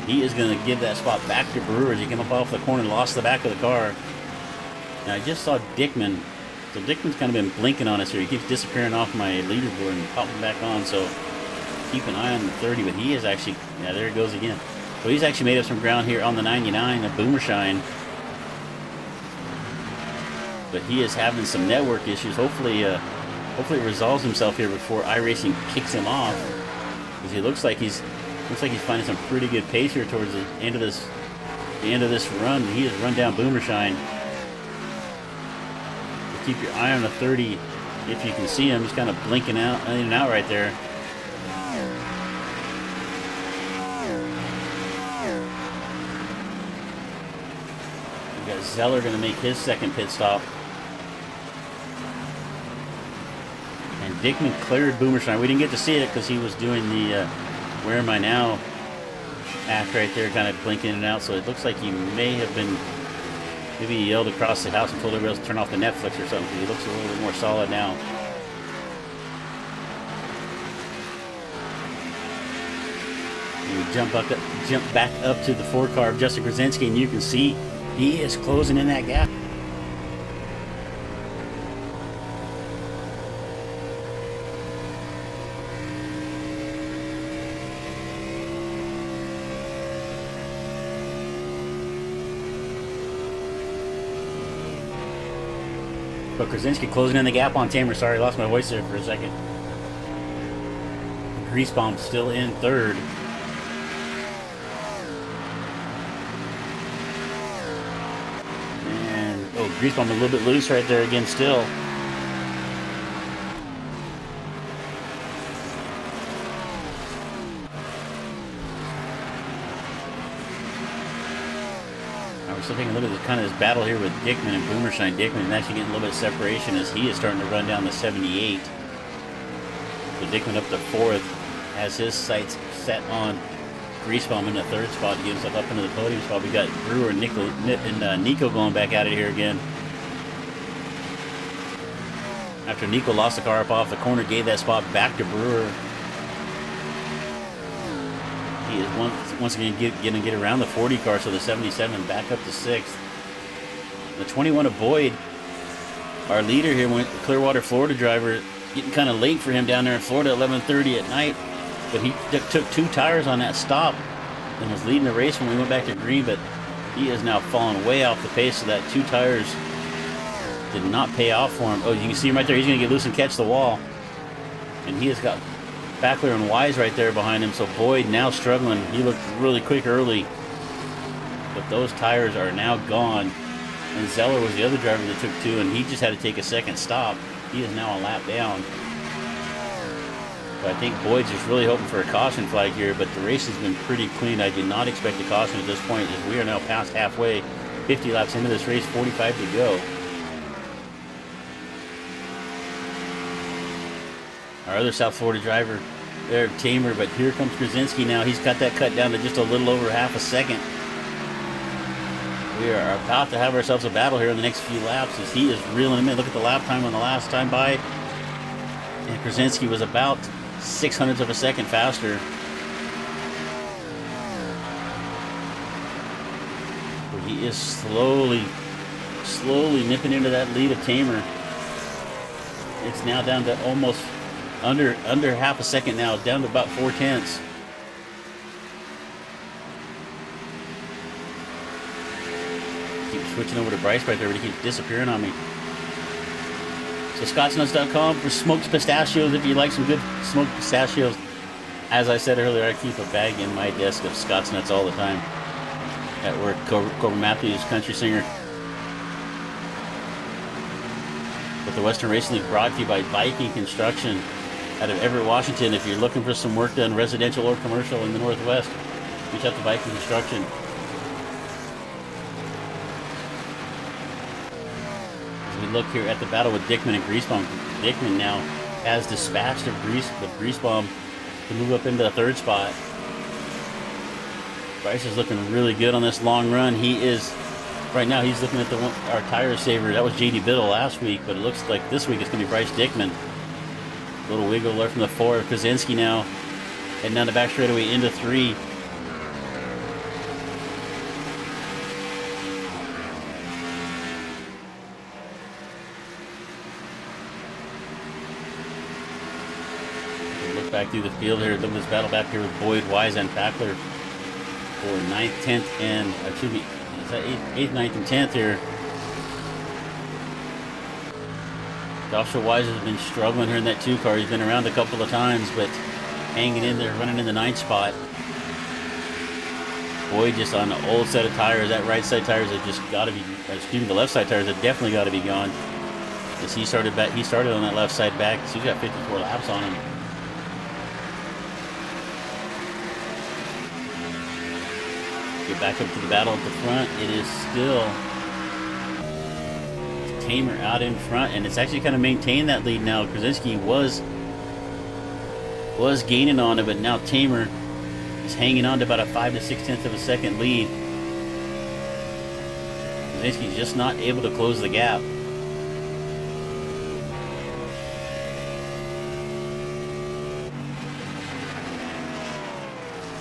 He is going to give that spot back to Brewer as he came up off the corner and lost the back of the car. Now I just saw Dickman. So Dickman's kind of been blinking on us here. He keeps disappearing off my leaderboard and popping back on. So keep an eye on the 30. But he is actually, yeah, there it goes again. So he's actually made up some ground here on the 99 of Boomershine. But he is having some network issues. Hopefully it resolves himself here before iRacing kicks him off, because he looks like he's finding some pretty good pace here towards the end of this run. He has run down Boomershine. So keep your eye on the 30 if you can see him. He's kind of blinking out in and out right there. Zeller going to make his second pit stop. And Dickman cleared Boomerstein. We didn't get to see it because he was doing the Where Am I Now act right there, kind of blinking in and out. So it looks like he may have been, maybe he yelled across the house and told everybody else to turn off the Netflix or something. He looks a little bit more solid now. And we jump back up to the 4 car of Justin Krasinski, and you can see he is closing in that gap. But Krasinski closing in the gap on Tamer. Sorry, I lost my voice there for a second. Grease Bomb still in third. And, oh, Grease Bomb a little bit loose right there again still. So taking a look at this kind of this battle here with Dickman and Boomerstein. Dickman is actually getting a little bit of separation as he is starting to run down the 78. So Dickman up to 4th has his sights set on Grease Bomb in the 3rd spot to get himself up into the podium spot. We got Brewer and Nico going back at it here again. After Nico lost the car up off the corner, gave that spot back to Brewer. He is once again going to get around the 40 car, so the 77 back up to 6th. The 21 of Boyd, our leader here, went Clearwater, Florida driver, getting kind of late for him down there in Florida at 11:30 at night. But he took 2 tires on that stop and was leading the race when we went back to green, but he is now falling way off the pace, so that 2 tires did not pay off for him. Oh, you can see him right there. He's going to get loose and catch the wall. And he has got Backler and Wise right there behind him, so Boyd now struggling. He looked really quick early, but those tires are now gone. And Zeller was the other driver that took 2, and he just had to take a second stop. He is now a lap down. But I think Boyd's just really hoping for a caution flag here, but the race has been pretty clean. I did not expect a caution at this point, as we are now past halfway, 50 laps into this race, 45 to go. Our other South Florida driver there, Tamer, but here comes Krasinski now. He's got that cut down to just a little over half a second. We are about to have ourselves a battle here in the next few laps as he is reeling him in. Look at the lap time on the last time by. And Krasinski was about 0.06 of a second faster. But he is slowly nipping into that lead of Tamer. It's now down to almost under half a second now, down to about 0.4. Keep switching over to Bryce right there, but he keeps disappearing on me. So scottsnuts.com for smoked pistachios if you like some good smoked pistachios. As I said earlier, I keep a bag in my desk of Scott's Nuts all the time. At work, Corbin Matthews, country singer. But the Western Racing League brought to you by Viking Construction out of Everett, Washington. If you're looking for some work done, residential or commercial in the Northwest, reach out to Viking Construction. As we look here at the battle with Dickman and Grease Bomb, Dickman now has dispatched of Grease Bomb to move up into the 3rd spot. Bryce is looking really good on this long run. He is, right now, he's looking at our tire saver. That was J.D. Biddle last week, but it looks like this week it's going to be Bryce Dickman. A little wiggle there from the 4. Krasinski now heading down the back straightaway into 3. Look back through the field here. Look at this battle back here with Boyd, Wise, and Packler for 9th, 10th, and, excuse me, is that 8th, 9th, and 10th here. Joshua Wise has been struggling here in that 2 car. He's been around a couple of times, but hanging in there, running in the 9th spot. Boyd just on the old set of tires. That right side tires have just got to be, excuse me, the left side tires have definitely got to be gone. As he started on that left side back, so he's got 54 laps on him. Get back up to the battle at the front. It is still Tamer out in front, and it's actually kind of maintained that lead now. Krasinski was gaining on it, but now Tamer is hanging on to about a 5 to 6 tenths of a second lead. Krasinski's just not able to close the gap.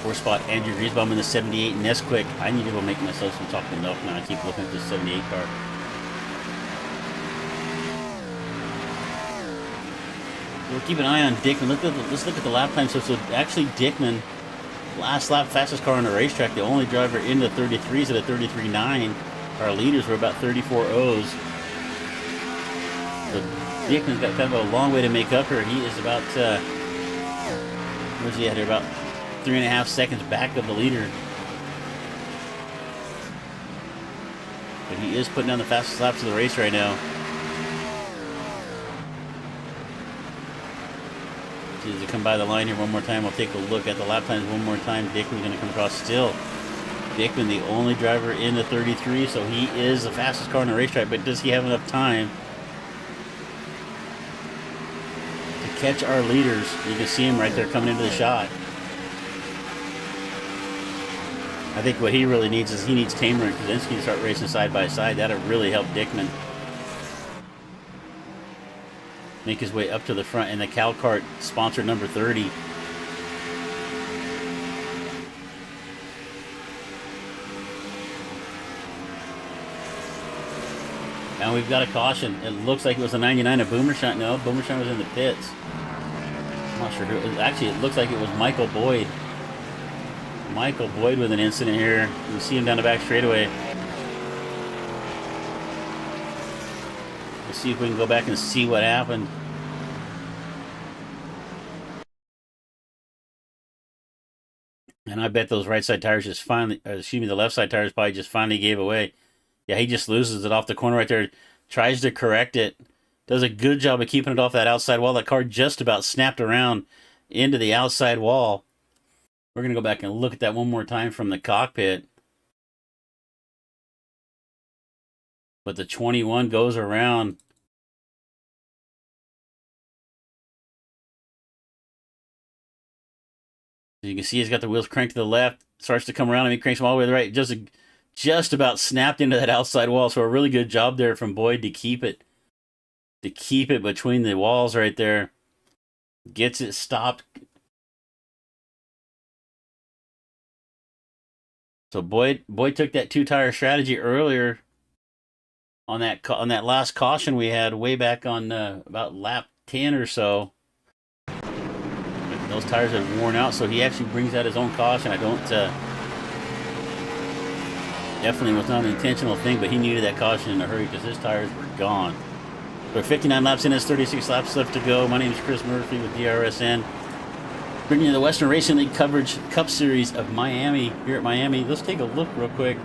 Fourth spot, Andrew Griesbaum in the 78 Nesquik. I need to go make myself some chocolate milk now. I keep looking at this 78 car. We'll keep an eye on Dickman. Let's look at the lap time. So actually Dickman, last lap, fastest car on the racetrack, the only driver in the 33s at a 33.9. Our leaders were about 34.0s. So Dickman's got kind of a long way to make up here. He is about, where's he at here? About 3.5 seconds back of the leader. But he is putting down the fastest laps of the race right now. As they come by the line here one more time, we'll take a look at the lap times one more time. Dickman's going to come across still. Dickman, the only driver in the 33, so he is the fastest car on the racetrack, but does he have enough time to catch our leaders? You can see him right there coming into the shot. I think what he really needs is he needs Tamer and Krasinski to start racing side by side. That'll really help Dickman make his way up to the front in the CalCart sponsor number 30. And we've got a caution. It looks like it was a 99 of Boomershine. No, Boomershine was in the pits. I'm not sure who it was. Actually, it looks like it was Michael Boyd. Michael Boyd with an incident here. You see him down the back straightaway. Let's see if we can go back and see what happened. And I bet those right side tires just finally, the left side tires probably just finally gave away. Yeah, he just loses it off the corner right there. Tries to correct it. Does a good job of keeping it off that outside wall. That car just about snapped around into the outside wall. We're going to go back and look at that one more time from the cockpit. But the 21 goes around. As you can see, he's got the wheels cranked to the left. Starts to come around and he cranks them all the way to the right. Just about snapped into that outside wall. So a really good job there from Boyd to keep it between the walls right there. Gets it stopped. So Boyd took that two-tire strategy earlier on that last caution we had way back on about lap 10 or so. Those tires have worn out, so he actually brings out his own caution. I don't definitely was not an intentional thing, but he needed that caution in a hurry because his tires were gone. We're 59 laps in, there's 36 laps left to go. My name is Chris Murphy with DRSN. Bringing you the Western Racing League coverage Cup Series of Miami, here at Miami. Let's take a look real quick.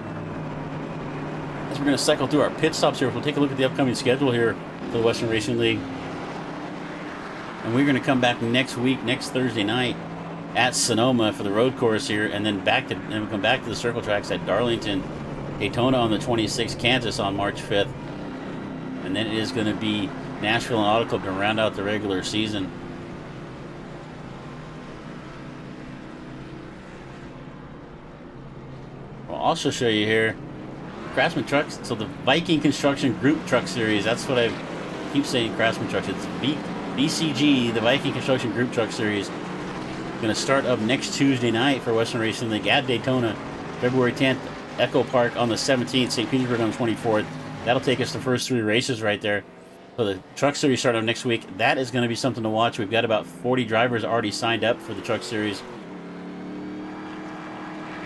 As we're going to cycle through our pit stops here, we'll take a look at the upcoming schedule here for the Western Racing League. And we're going to come back next week, next Thursday night, at Sonoma for the road course here, and then we'll come back to the circle tracks at Darlington, Daytona on the 26th, Kansas on March 5th. And then it is going to be Nashville and Auto Club to round out the regular season. I'll also show you here Craftsman Trucks. So the Viking Construction Group Truck Series, that's what I keep saying, Craftsman Trucks. It's BCG, the Viking Construction Group Truck Series. Going to start up next Tuesday night for Western Racing League at Daytona, February 10th, Echo Park on the 17th, St. Petersburg on the 24th. That'll take us the first 3 races right there. So the Truck Series start up next week. That is going to be something to watch. We've got about 40 drivers already signed up for the Truck Series.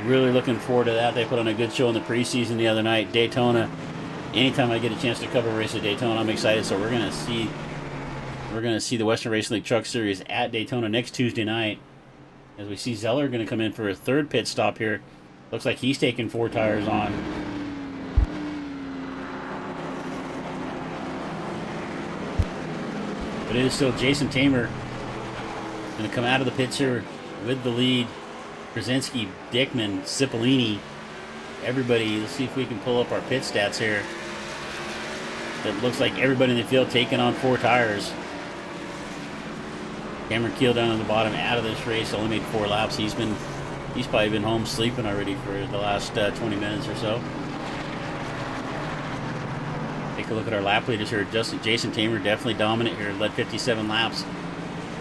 Really looking forward to that. They put on a good show in the preseason the other night. Daytona. Anytime I get a chance to cover a race at Daytona, I'm excited. So we're going to see the Western Racing League Truck Series at Daytona next Tuesday night. As we see Zeller going to come in for a third pit stop here. Looks like he's taking 4 tires on. But it is still Jason Tamer going to come out of the pits here with the lead. Krasinski, Dickman, Cipollini, everybody. Let's see if we can pull up our pit stats here. It looks like everybody in the field taking on 4 tires. Cameron Keel down on the bottom, out of this race, only made 4 laps. He's probably been home sleeping already for the last 20 minutes or so. Take a look at our lap leaders here. Jason Tamer definitely dominant here, led 57 laps.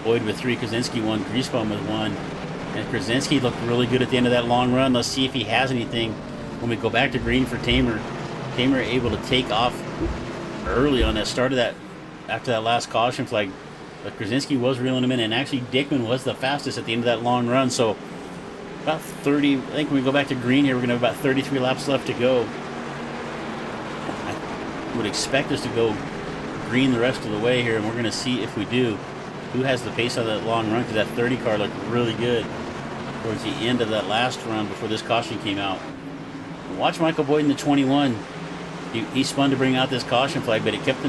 Boyd with 3, Krasinski 1, Griesbaum with 1. And Krasinski looked really good at the end of that long run. Let's see if he has anything when we go back to green for Tamer. Tamer able to take off early on that start of that, after that last caution flag. But Krasinski was reeling him in, and actually Dickman was the fastest at the end of that long run. So about 30, I think when we go back to green here, we're going to have about 33 laps left to go. I would expect us to go green the rest of the way here, and we're going to see if we do who has the pace on that long run, because that 30 car looked really good towards the end of that last run before this caution came out. Watch Michael Boyd in the 21. He spun to bring out this caution flag, but he kept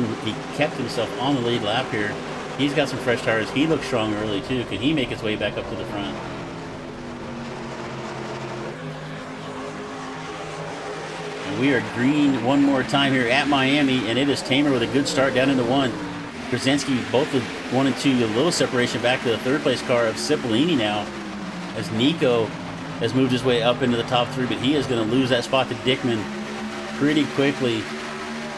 himself on the lead lap here. He's got some fresh tires. He looks strong early too. Can he make his way back up to the front? And we are green one more time here at Miami, and it is Tamer with a good start down into 1. Krasinski both with 1 and 2, a little separation back to the 3rd place car of Cipollini now, as Nico has moved his way up into the top 3, but he is going to lose that spot to Dickman pretty quickly.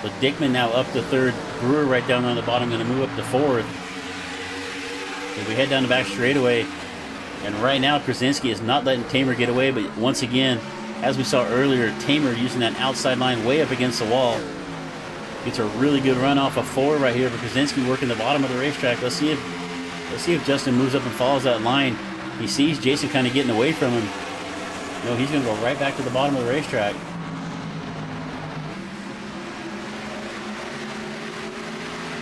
But Dickman now up to 3rd, Brewer right down on the bottom, going to move up to 4th. As we head down the back straightaway, and right now Krasinski is not letting Tamer get away, but once again, as we saw earlier, Tamer using that outside line way up against the wall. Gets a really good run off of 4 right here for Krasinski working the bottom of the racetrack. Let's see if Justin moves up and follows that line. He sees Jason kind of getting away from him. No, he's going to go right back to the bottom of the racetrack.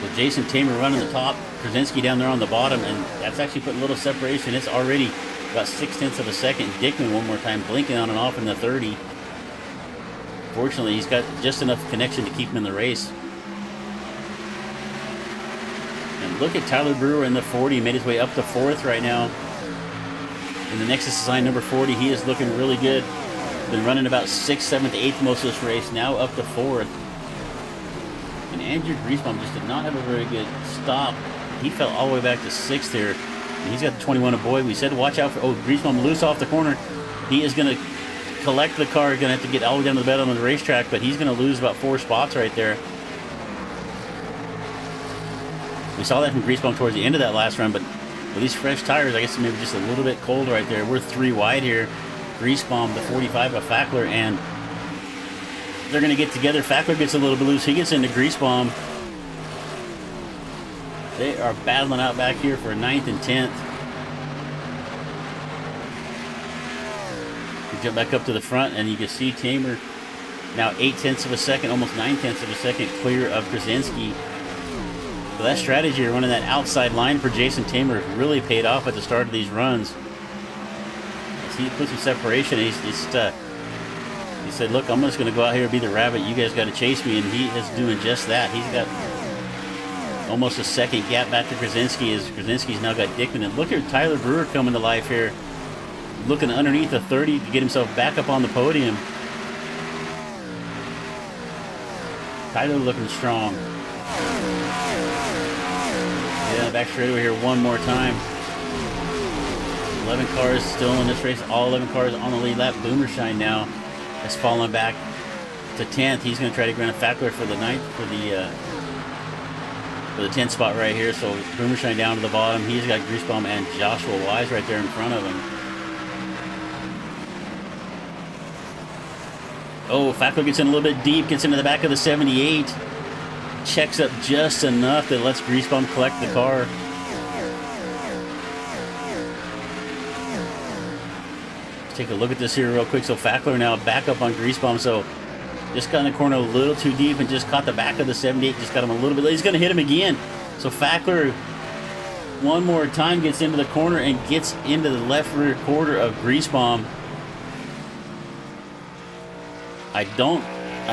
So Jason Tamer running the top, Krasinski down there on the bottom, and that's actually putting a little separation. It's already about 0.6 of a second. Dickman one more time blinking on and off in the 30. Fortunately, he's got just enough connection to keep him in the race. And look at Tyler Brewer in the 40. He made his way up to 4th right now. In the Nexus Design number 40, he is looking really good. Been running about 6th, 7th, 8th most of this race. Now up to 4th. And Andrew Griesbaum just did not have a very good stop. He fell all the way back to 6th here. And he's got the 21 of Boyd. We said watch out for... Oh, Griesbaum loose off the corner. He is going to collect the car. Going to have to get all the way down to the bottom of the racetrack, but he's going to lose about 4 spots right there. We saw that from Griesbaum towards the end of that last run, but with these fresh tires, I guess maybe just a little bit cold right there. We're 3 wide here. Griesbaum, the 45 of Fackler, and they're going to get together. Fackler gets a little bit loose. He gets into Griesbaum. They are battling out back here for 9th and 10th. We jump back up to the front, and you can see Tamer now 0.8 of a second, almost 0.9 of a second clear of Krasinski. So that strategy of running that outside line for Jason Tamer really paid off at the start of these runs. As he put some separation, he said, look, I'm just going to go out here and be the rabbit. You guys got to chase me, and he is doing just that. He's got almost a second gap back to Krasinski, as Krasinski's now got Dickman. And look at Tyler Brewer coming to life here, looking underneath the 30 to get himself back up on the podium. Tyler looking strong. Yeah, back straightaway here one more time. 11 cars still in this race. All 11 cars on the lead lap. Boomershine now has fallen back to 10th. He's going to try to grab a Fackler for the 9th, for the 10th spot right here. So Boomershine down to the bottom. He's got Griesbaum and Joshua Wise right there in front of him. Oh, Fackler gets in a little bit deep, gets into the back of the 78. Checks up just enough that lets Griesbaum collect the car. Let's take a look at this here real quick. So Fackler now back up on Griesbaum. So just got in the corner a little too deep and just caught the back of the 78. Just got him a little bit late. He's going to hit him again. So Fackler one more time gets into the corner and gets into the left rear quarter of Griesbaum. I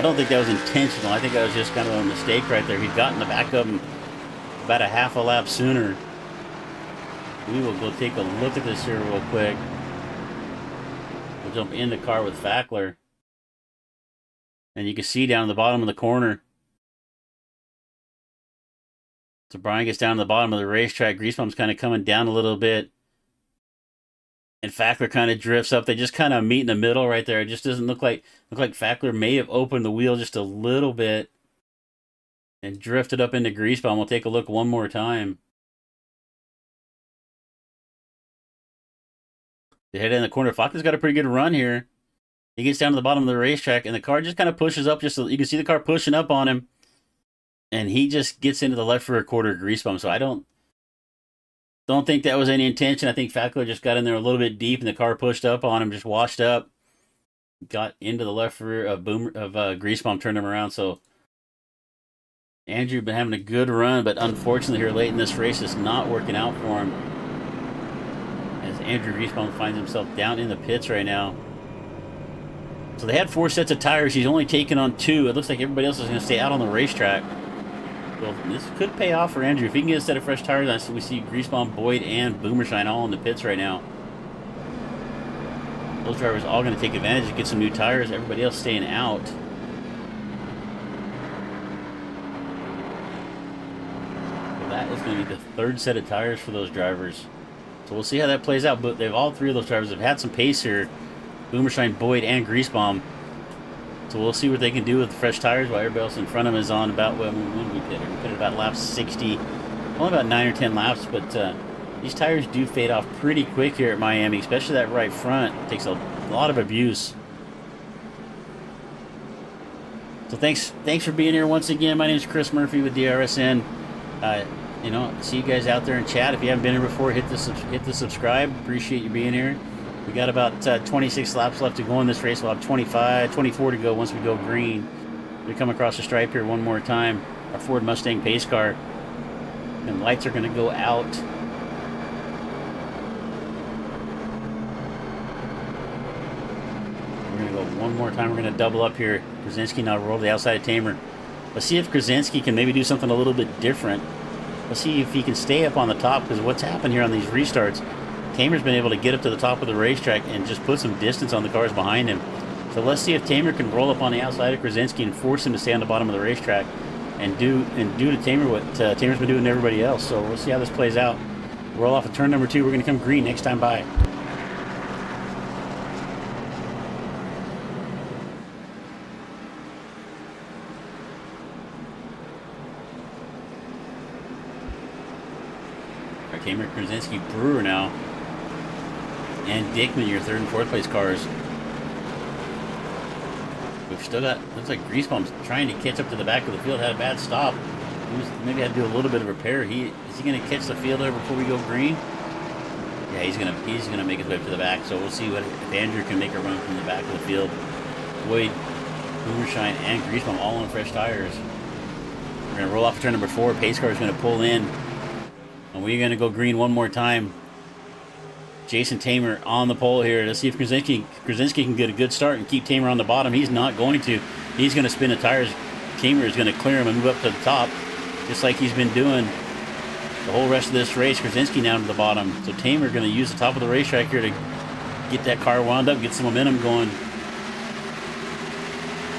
don't think that was intentional. I think that was just kind of a mistake right there. He'd gotten the back of him about a half a lap sooner. We will go take a look at this here real quick. We'll jump in the car with Fackler. And you can see down at the bottom of the corner, So Brian gets down to the bottom of the racetrack. Greasebump's kind of coming down a little bit. And Fackler kind of drifts up. They just kind of meet in the middle right there. It just doesn't look like Fackler may have opened the wheel just a little bit and drifted up into Greasebump. We'll take a look one more time. They head in the corner. Fackler's got a pretty good run here. He gets down to the bottom of the racetrack, and the car just kind of pushes up. You can see the car pushing up on him, and he just gets into the left rear quarter of Greasebump. So I don't think that was any intention. I think Fackler just got in there a little bit deep, and the car pushed up on him, just washed up, got into the left rear of Greasebump, turned him around. So Andrew been having a good run, but unfortunately here late in this race, it's not working out for him. As Andrew Greasebump finds himself down in the pits right now. So they had 4 sets of tires. He's only taken on 2. It looks like everybody else is going to stay out on the racetrack. Well, this could pay off for Andrew. If he can get a set of fresh tires, we see Greasebomb, Boyd, and Boomershine all in the pits right now. Those drivers all going to take advantage and get some new tires. Everybody else staying out. So that is going to be the 3rd set of tires for those drivers. So we'll see how that plays out. But all 3 of those drivers have had some pace here. Boomershine, Boyd, and Greasebomb. So we'll see what they can do with the fresh tires while everybody else in front of them is on about, when we pitted. We pitted about lap 60. Only about 9 or 10 laps, but these tires do fade off pretty quick here at Miami, especially that right front. It takes a lot of abuse. So thanks for being here once again. My name is Chris Murphy with DRSN. See you guys out there in chat. If you haven't been here before, hit the subscribe. Appreciate you being here. We got about 26 laps left to go in this race. We'll have 24 to go once we go green. We come across the stripe here one more time. Our Ford Mustang pace car. And lights are going to go out. We're going to go one more time. We're going to double up here. Krasinski now roll to the outside of Tamer. Let's see if Krasinski can maybe do something a little bit different. Let's see if he can stay up on the top, because what's happened here on these restarts, Tamer's been able to get up to the top of the racetrack and just put some distance on the cars behind him. So let's see if Tamer can roll up on the outside of Krasinski and force him to stay on the bottom of the racetrack and do to Tamer what Tamer's been doing to everybody else. So we'll see how this plays out. Roll off of turn number 2. We're going to come green next time by. All right, Tamer, Krasinski, Brewer now. And Dickman, your 3rd and 4th place cars. We've still got, looks like Greasebump's trying to catch up to the back of the field. Had a bad stop. Maybe had to do a little bit of repair. Is he going to catch the field there before we go green? Yeah, he's gonna make his way up to the back. So we'll see if Andrew can make a run from the back of the field. Boyd, Boomershine, and Greasebump all on fresh tires. We're gonna roll off of turn number 4. Pace car is gonna pull in, and we're gonna go green one more time. Jason Tamer on the pole here. Let's see if Krasinski can get a good start and keep Tamer on the bottom. He's not going to. He's going to spin the tires. Tamer is going to clear him and move up to the top, just like he's been doing the whole rest of this race. Krasinski down to the bottom. So Tamer going to use the top of the racetrack here to get that car wound up, get some momentum going.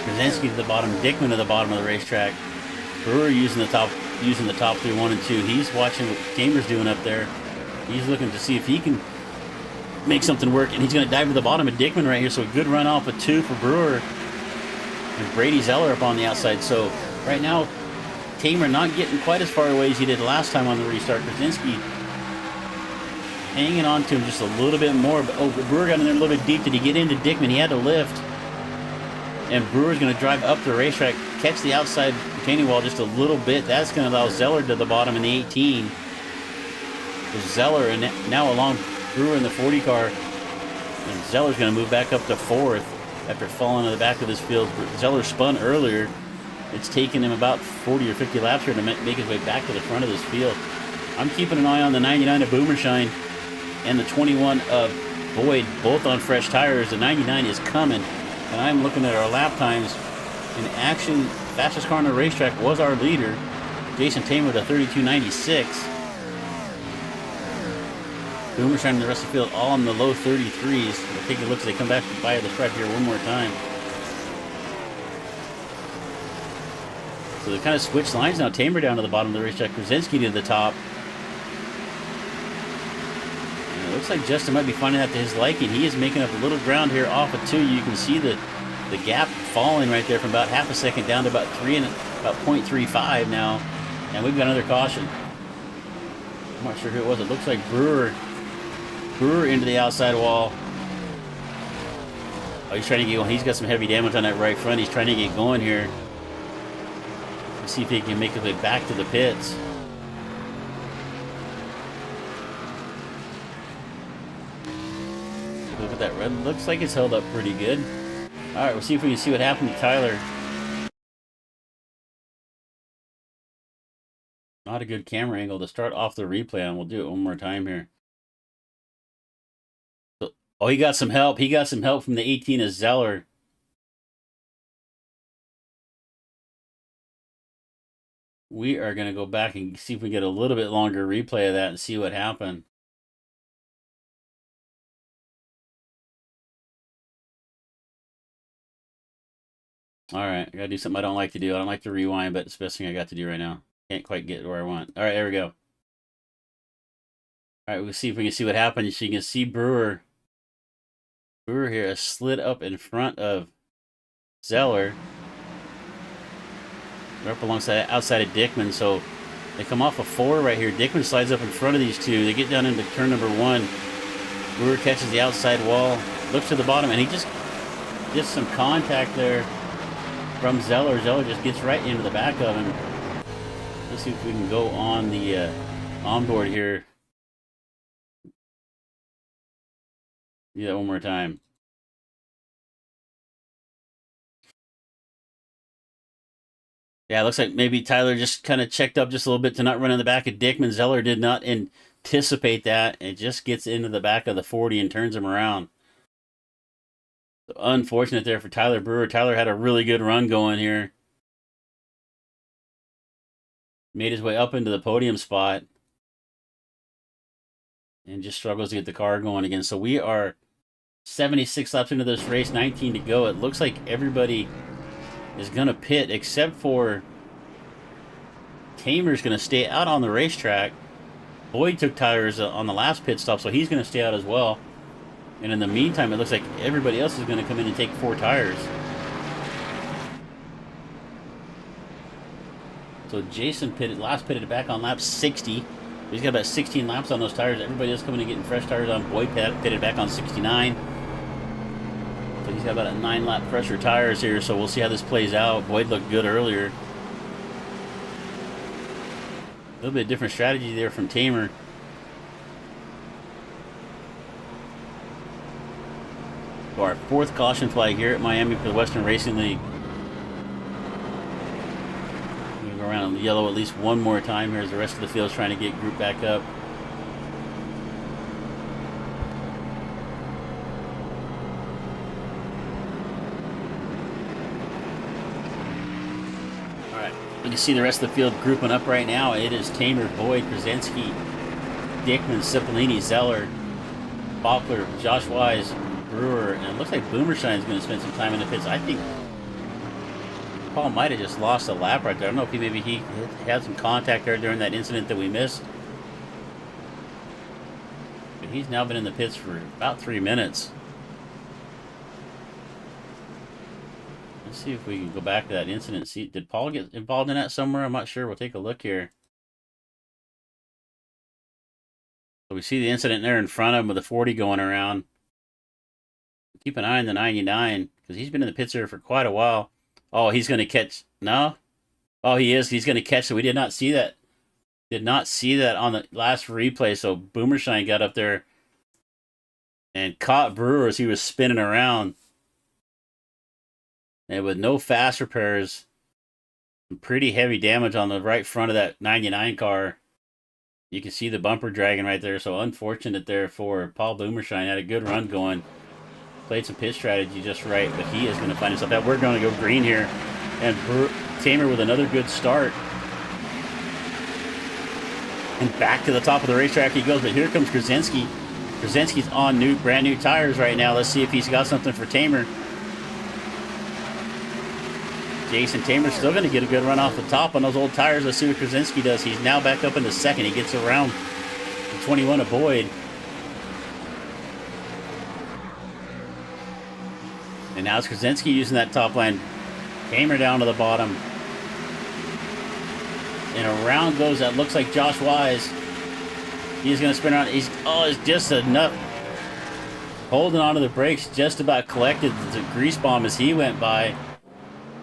Krasinski to the bottom. Dickman to the bottom of the racetrack. Brewer using the top 3, 1 and 2. He's watching what Tamer's doing up there. He's looking to see if he can make something work, and he's going to dive to the bottom of Dickman right here. So a good run off of 2 for Brewer, and Brady Zeller up on the outside. So right now, Tamer not getting quite as far away as he did last time on the restart. Krasinski hanging on to him just a little bit more. But Brewer got in there a little bit deep. Did he get into Dickman? He had to lift, and Brewer's going to drive up the racetrack, catch the outside retaining wall just a little bit. That's going to allow Zeller to the bottom in the 18. Zeller and now along Brewer in the 40 car, and Zeller's going to move back up to 4th after falling to the back of this field. Zeller spun earlier. It's taken him about 40 or 50 laps here to make his way back to the front of this field. I'm keeping an eye on the 99 of Boomershine and the 21 of Boyd, both on fresh tires. The 99 is coming, and I'm looking at our lap times. In action, fastest car on the racetrack was our leader, Jason Tamer, the 32.96. Boomershine and the rest of the field all in the low 33s. We'll take a look as they come back by the stripe here one more time. So they kind of switched lines now. Tamer down to the bottom of the racetrack. Krasinski to the top. And it looks like Justin might be finding that to his liking. He is making up a little ground here off of 2. You can see the gap falling right there from about half a second down to about 0.35 now. And we've got another caution. I'm not sure who it was. It looks like Brewer into the outside wall. Oh, he's trying to get going. He's got some heavy damage on that right front. He's trying to get going here. Let's see if he can make his way back to the pits. Look at that red. Looks like it's held up pretty good. All right, we'll see if we can see what happened to Tyler. Not a good camera angle to start off the replay on. We'll do it one more time here. So, oh, he got some help. He got some help from the 18 of Zeller. We are going to go back and see if we get a little bit longer replay of that and see what happened. All right, I got to do something I don't like to do. I don't like to rewind, but it's the best thing I got to do right now. Can't quite get where I want. All right, there we go. All right, we'll see if we can see what happened. So you can see Brewer here is slid up in front of Zeller. They're up alongside outside of Dickman, so they come off a 4 right here. Dickman slides up in front of these 2. They get down into turn number 1. Brewer catches the outside wall, looks to the bottom, and he just gets some contact there from Zeller. Zeller just gets right into the back of him. Let's see if we can go on the onboard here. Do that one more time. Yeah, it looks like maybe Tyler just kind of checked up just a little bit to not run in the back of Dickman. Zeller did not anticipate that. It just gets into the back of the 40 and turns him around. So unfortunate there for Tyler Brewer. Tyler had a really good run going here. Made his way up into the podium spot. And just struggles to get the car going again. So we are 76 laps into this race, 19 to go. It looks like everybody is going to pit except for Tamer's going to stay out on the racetrack. Boyd took tires on the last pit stop, so he's going to stay out as well. And in the meantime, it looks like everybody else is going to come in and take 4 tires. So Jason last pitted back on lap 60. He's got about 16 laps on those tires. Everybody else coming in and getting fresh tires on. Boyd pitted back on 69. So he's got about a 9-lap fresher tires here, so we'll see how this plays out. Boyd looked good earlier. A little bit different strategy there from Tamer. So our 4th caution flag here at Miami for the Western Racing League. We're going to go around in yellow at least one more time here as the rest of the field is trying to get grouped back up. You can see the rest of the field grouping up right now. It is Tamer, Boyd, Krasinski, Dickman, Cipollini, Zeller, Bachler, Josh Wise, Brewer, and it looks like Boomershine's going to spend some time in the pits. I think Paul might have just lost a lap right there. I don't know if he had some contact there during that incident that we missed. But he's now been in the pits for about 3 minutes. Let's see if we can go back to that incident. See, did Paul get involved in that somewhere? I'm not sure. We'll take a look here. So we see the incident there in front of him with the 40 going around. Keep an eye on the 99 because he's been in the pits here for quite a while. Oh, he's going to catch. No? Oh, he is. He's going to catch. So we did not see that. Did not see that on the last replay. So Boomershine got up there and caught Brewer as he was spinning around. And with no fast repairs, some pretty heavy damage on the right front of that 99 car. You can see the bumper dragging right there. So unfortunate there for Paul Boomershine. Had a good run going. Played some pit strategy just right, but he is going to find himself out. We're going to go green here. And Tamer with another good start. And back to the top of the racetrack he goes. But here comes Krasinski. Krasinski's on brand new tires right now. Let's see if he's got something for Tamer. Jason Tamer's still going to get a good run off the top on those old tires. Let's see what Krasinski does. He's now back up into second. He gets around the 21 of Boyd. And now it's Krasinski using that top line. Tamer down to the bottom. And around goes that looks like Josh Wise. He's going to spin around. It's just enough. Holding onto the brakes, just about collected the grease bomb as he went by.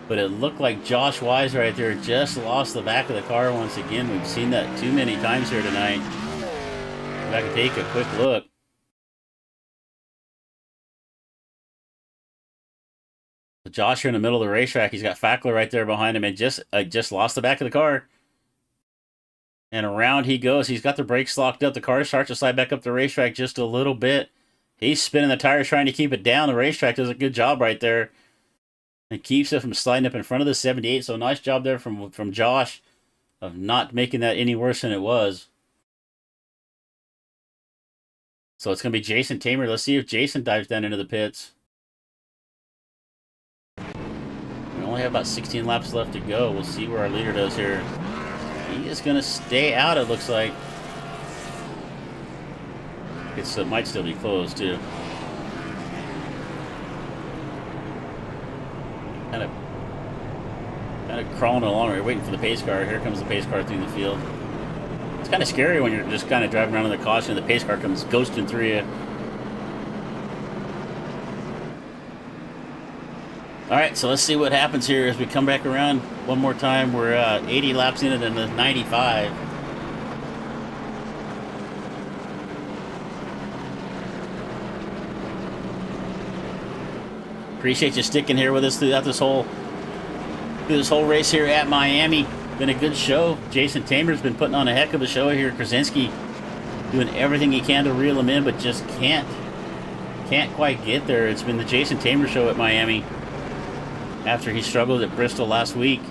But it looked like Josh Wise right there just lost the back of the car once again. We've seen that too many times here tonight. If I can take a quick look. So Josh here in the middle of the racetrack. He's got Fackler right there behind him and just lost the back of the car. And around he goes. He's got the brakes locked up. The car starts to slide back up the racetrack just a little bit. He's spinning the tires trying to keep it down. The racetrack does a good job right there. And keeps it from sliding up in front of the 78. So nice job there from Josh of not making that any worse than it was. So it's going to be Jason Tamer. Let's see if Jason dives down into the pits. We only have about 16 laps left to go. We'll see where our leader does here. He is going to stay out, it looks like. It might still be closed, too. Kind of crawling along. We're waiting for the pace car. Here comes the pace car through the field. It's kind of scary when you're just kind of driving around in the caution and the pace car comes ghosting through you. All right, so let's see what happens here as we come back around one more time. We're 80 laps in it in the 95. Appreciate you sticking here with us throughout this whole race here at Miami. Been a good show. Jason Tamer's been putting on a heck of a show here. Krasinski doing everything he can to reel him in, but just can't quite get there. It's been the Jason Tamer show at Miami after he struggled at Bristol last week.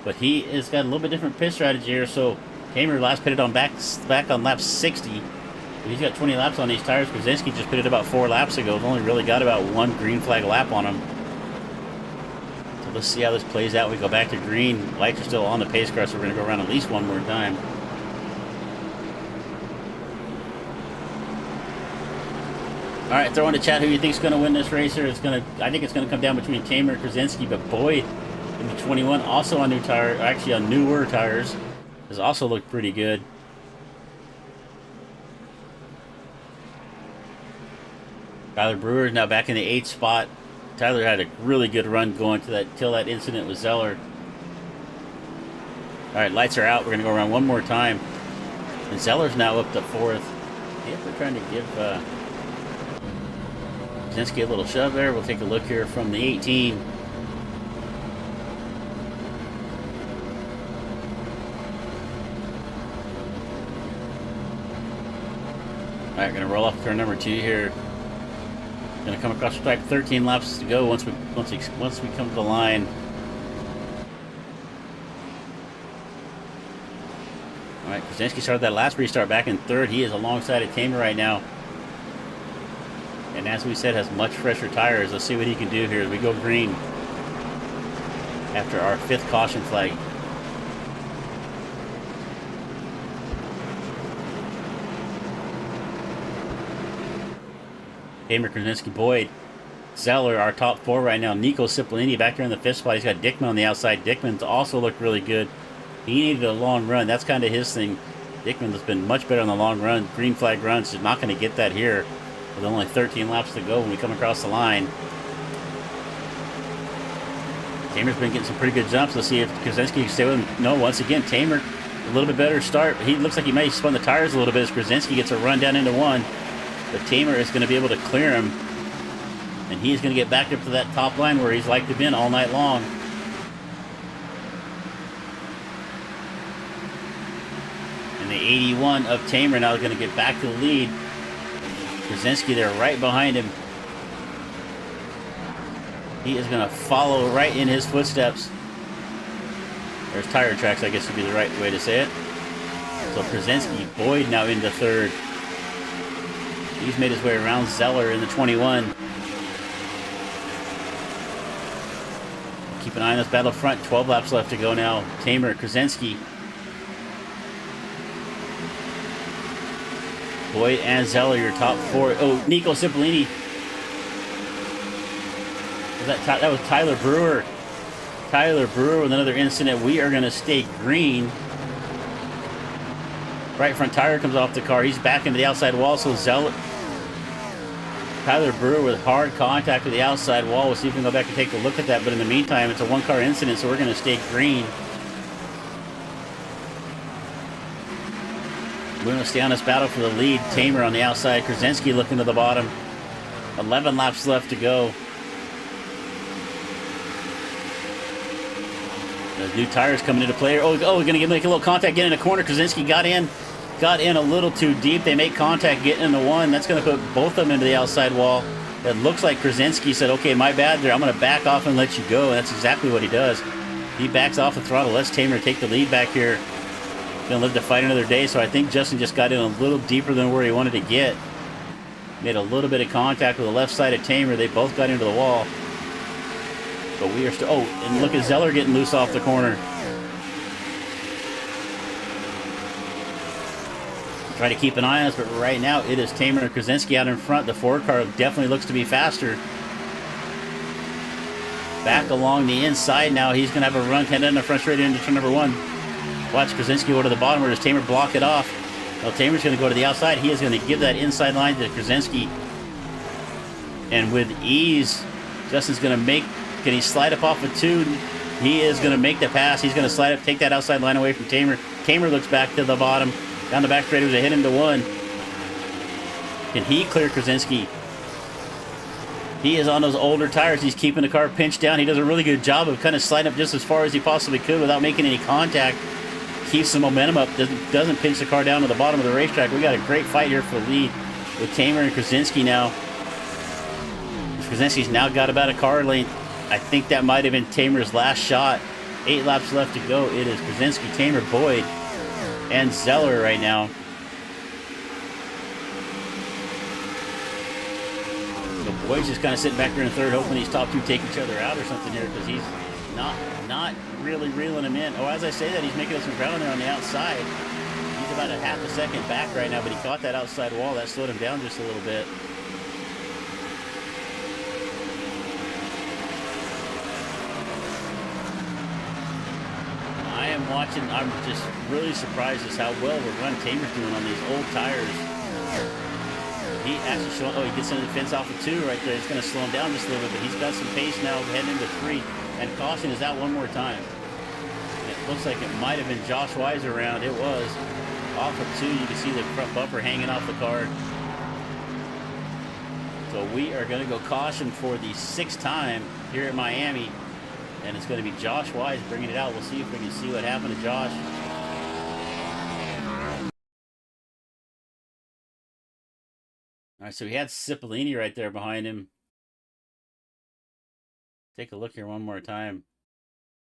But he has got a little bit different pit strategy here. So Tamer last pitted on back on lap 60. He's got 20 laps on these tires. Krasinski just pitted about 4 laps ago. He's only really got about 1 green flag lap on him. So let's see how this plays out. We go back to green. Lights are still on the pace car, so we're going to go around at least one more time. All right, throw in the chat who you think's going to win this race here. I think it's going to come down between Tamer and Krasinski, but Boyd in the 21, also on new tire, actually on newer tires, has also looked pretty good. Tyler Brewer is now back in the 8th spot. Tyler had a really good run going till that incident with Zeller. All right, lights are out. We're going to go around one more time. And Zeller's now up to 4th. If we're trying to give Krasinski a little shove there, we'll take a look here from the 18. All right, going to roll off turn number 2 here. Going to come across the stripe. 13 laps to go once we come to the line. All right, Krasinski started that last restart back in 3rd. He is alongside of Tamer right now. And as we said, has much fresher tires. Let's see what he can do here as we go green after our 5th caution flag. Tamer, Krasinski, Boyd, Zeller, our top 4 right now. Nico Cipollini back there in the 5th spot. He's got Dickman on the outside. Dickman's also looked really good. He needed a long run. That's kind of his thing. Dickman has been much better on the long run. Green flag runs. He's not going to get that here with only 13 laps to go when we come across the line. Tamer's been getting some pretty good jumps. Let's see if Krasinski can stay with him. No, once again, Tamer, a little bit better start. He looks like he may have spun the tires a little bit as Krasinski gets a run down into 1. But Tamer is going to be able to clear him. And he's going to get back up to that top line where he's liked to be all night long. And the 81 of Tamer now is going to get back to the lead. Krasinski there right behind him. He is going to follow right in his footsteps. There's tire tracks, I guess would be the right way to say it. So Krasinski, Boyd now into 3rd. He's made his way around Zeller in the 21. Keep an eye on this battle front. 12 laps left to go now. Tamer, Krasinski, Boyd, and Zeller, your top 4. Oh, Nico Cipollini. That was Tyler Brewer. Tyler Brewer with another incident. We are going to stay green. Right front tire comes off the car. He's back into the outside wall. So Zeller, Tyler Brewer with hard contact with the outside wall. We'll see if we can go back and take a look at that. But in the meantime, it's a one-car incident, so we're going to stay green. We're going to stay on this battle for the lead. Tamer on the outside. Krasinski looking to the bottom. 11 laps left to go. The new tires coming into play. Oh, we're going to make a little contact, get in a corner. Krasinski got in a little too deep. They make contact, getting into one. That's going to put both of them into the outside wall. It looks like Krasinski said, okay, my bad there. I'm going to back off and let you go. And that's exactly what he does. He backs off the throttle, lets Tamer take the lead back here. Going to live to fight another day. So I think Justin just got in a little deeper than where he wanted to get. Made a little bit of contact with the left side of Tamer. They both got into the wall. But we are still... Oh, and look at Zeller getting loose off the corner. Try to keep an eye on us, but right now it is Tamer and Krasinski out in front. The Ford car definitely looks to be faster. Back along the inside now. He's going to have a run heading in the front straight into turn number 1. Watch Krasinski go to the bottom. Where does Tamer block it off? Well, Tamer's going to go to the outside. He is going to give that inside line to Krasinski. And with ease, Justin's going to make... Can he slide up off of 2? He is going to make the pass. He's going to slide up, take that outside line away from Tamer. Tamer looks back to the bottom. Down the back straight, it was a hit into 1. Can he clear Krasinski? He is on those older tires. He's keeping the car pinched down. He does a really good job of kind of sliding up just as far as he possibly could without making any contact. Keeps the momentum up. Doesn't pinch the car down to the bottom of the racetrack. We got a great fight here for the lead with Tamer and Krasinski now. Krasinski's now got about a car length. I think that might have been Tamer's last shot. 8 laps left to go. It is Krasinski, Tamer, Boyd, and Zeller right now. So Boyd's just kind of sitting back there in third, hoping these top 2 take each other out or something here, because he's not really reeling him in. Oh, as I say that, he's making up some ground there on the outside. He's about a half a second back right now, but he caught that outside wall. That slowed him down just a little bit. Watching, I'm just really surprised as how well we're running. Tamer's doing on these old tires. He actually showing, oh, he gets into the fence off of 2 right there. It's going to slow him down just a little bit, but he's got some pace now heading into 3. And caution is out one more time. It looks like it might have been Josh Wise around. It was. Off of 2, you can see the front bumper hanging off the car. So we are going to go caution for the 6th time here at Miami. And it's going to be Josh Wise bringing it out. We'll see if we can see what happened to Josh. All right, so he had Cipollini right there behind him. Take a look here one more time.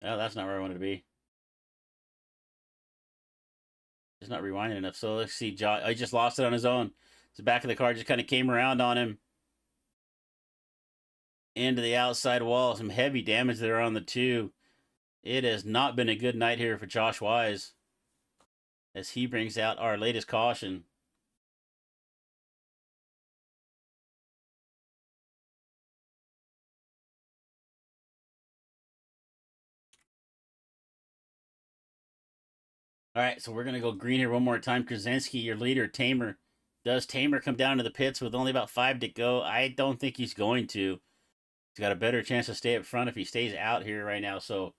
Oh, that's not where I wanted to be. It's not rewinding enough. So let's see. Josh, he just lost it on his own. The back of the car just kind of came around on him. Into the outside wall. Some heavy damage there on the 2. It has not been a good night here for Josh Wise as he brings out our latest caution. All right, so we're going to go green here one more time. Krasinski, your leader, Tamer. Does Tamer come down to the pits with only about 5 to go? I don't think he's going to. He's got a better chance to stay up front if he stays out here right now. So,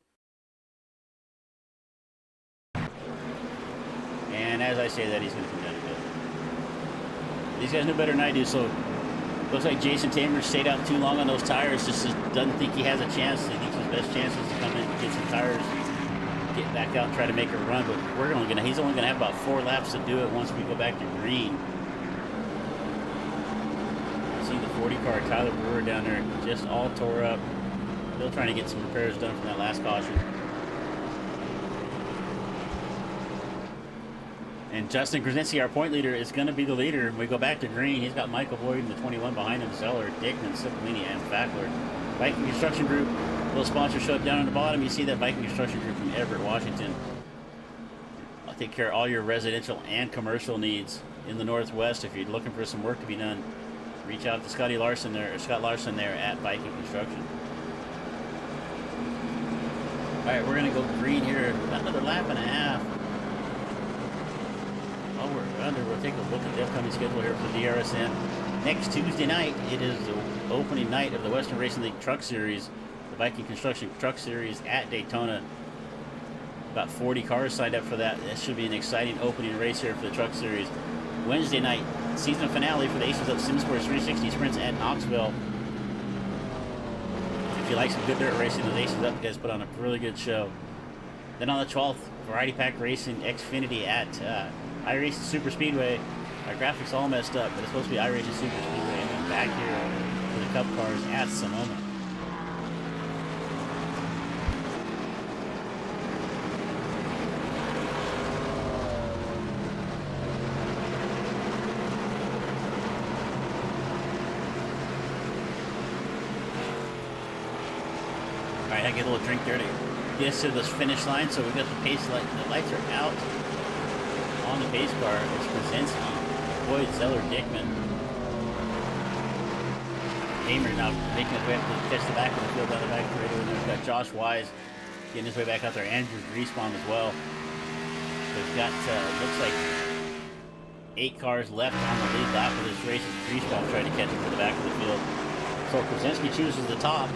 and as I say that, he's going to come down a bit. These guys know better than I do. So, looks like Jason Tamer stayed out too long on those tires. Just doesn't think he has a chance. He thinks his best chance is to come in, get some tires, get back out, and try to make a run. But he's only gonna have about 4 laps to do it once we go back to green. See the 40 car, Tyler Brewer down there, just all tore up. Still trying to get some repairs done from that last caution. And Justin Krasinski, our point leader, is going to be the leader. We go back to green. He's got Michael Boyd in the 21 behind him, Zeller, Dickman, Cipollini, and Fackler. Viking Construction Group, Little sponsorship down on the bottom. You see that Viking Construction Group from Everett, Washington. I'll take care of all your residential and commercial needs in the Northwest. If you're looking for some work to be done, reach out to Scott Larson there at Viking Construction. All right, we're gonna go green here. About another lap and a half. While we're under, we'll take a look at the upcoming schedule here for the DRSN. Next Tuesday night, it is the opening night of the Western Racing League Truck Series, the Viking Construction Truck Series at Daytona. About 40 cars signed up for that. This should be an exciting opening race here for the Truck Series. Wednesday night, season finale for the Aces of SimSports 360 Sprints at Knoxville. If you like some good dirt racing, the Aces Up guys put on a really good show. Then on the 12th, Variety Pack Racing Xfinity at iRacing Super Speedway. Our graphics all messed up, but it's supposed to be iRacing Super Speedway. And then back here for the Cup cars at Sonoma. Alright, I get a little drink there to get us to this finish line. So we've got the pace light. The lights are out on the pace car. It's Brzezinski, Boyd, Zeller, Dickman. Hamer now making his way up to catch the back of the field down the back straight. And we've got Josh Wise getting his way back out there. Andrew Griesbaum as well. We've got, looks like 8 cars left on the lead lap of this race as Griesbaum trying to catch him to the back of the field. So Brzezinski chooses the top.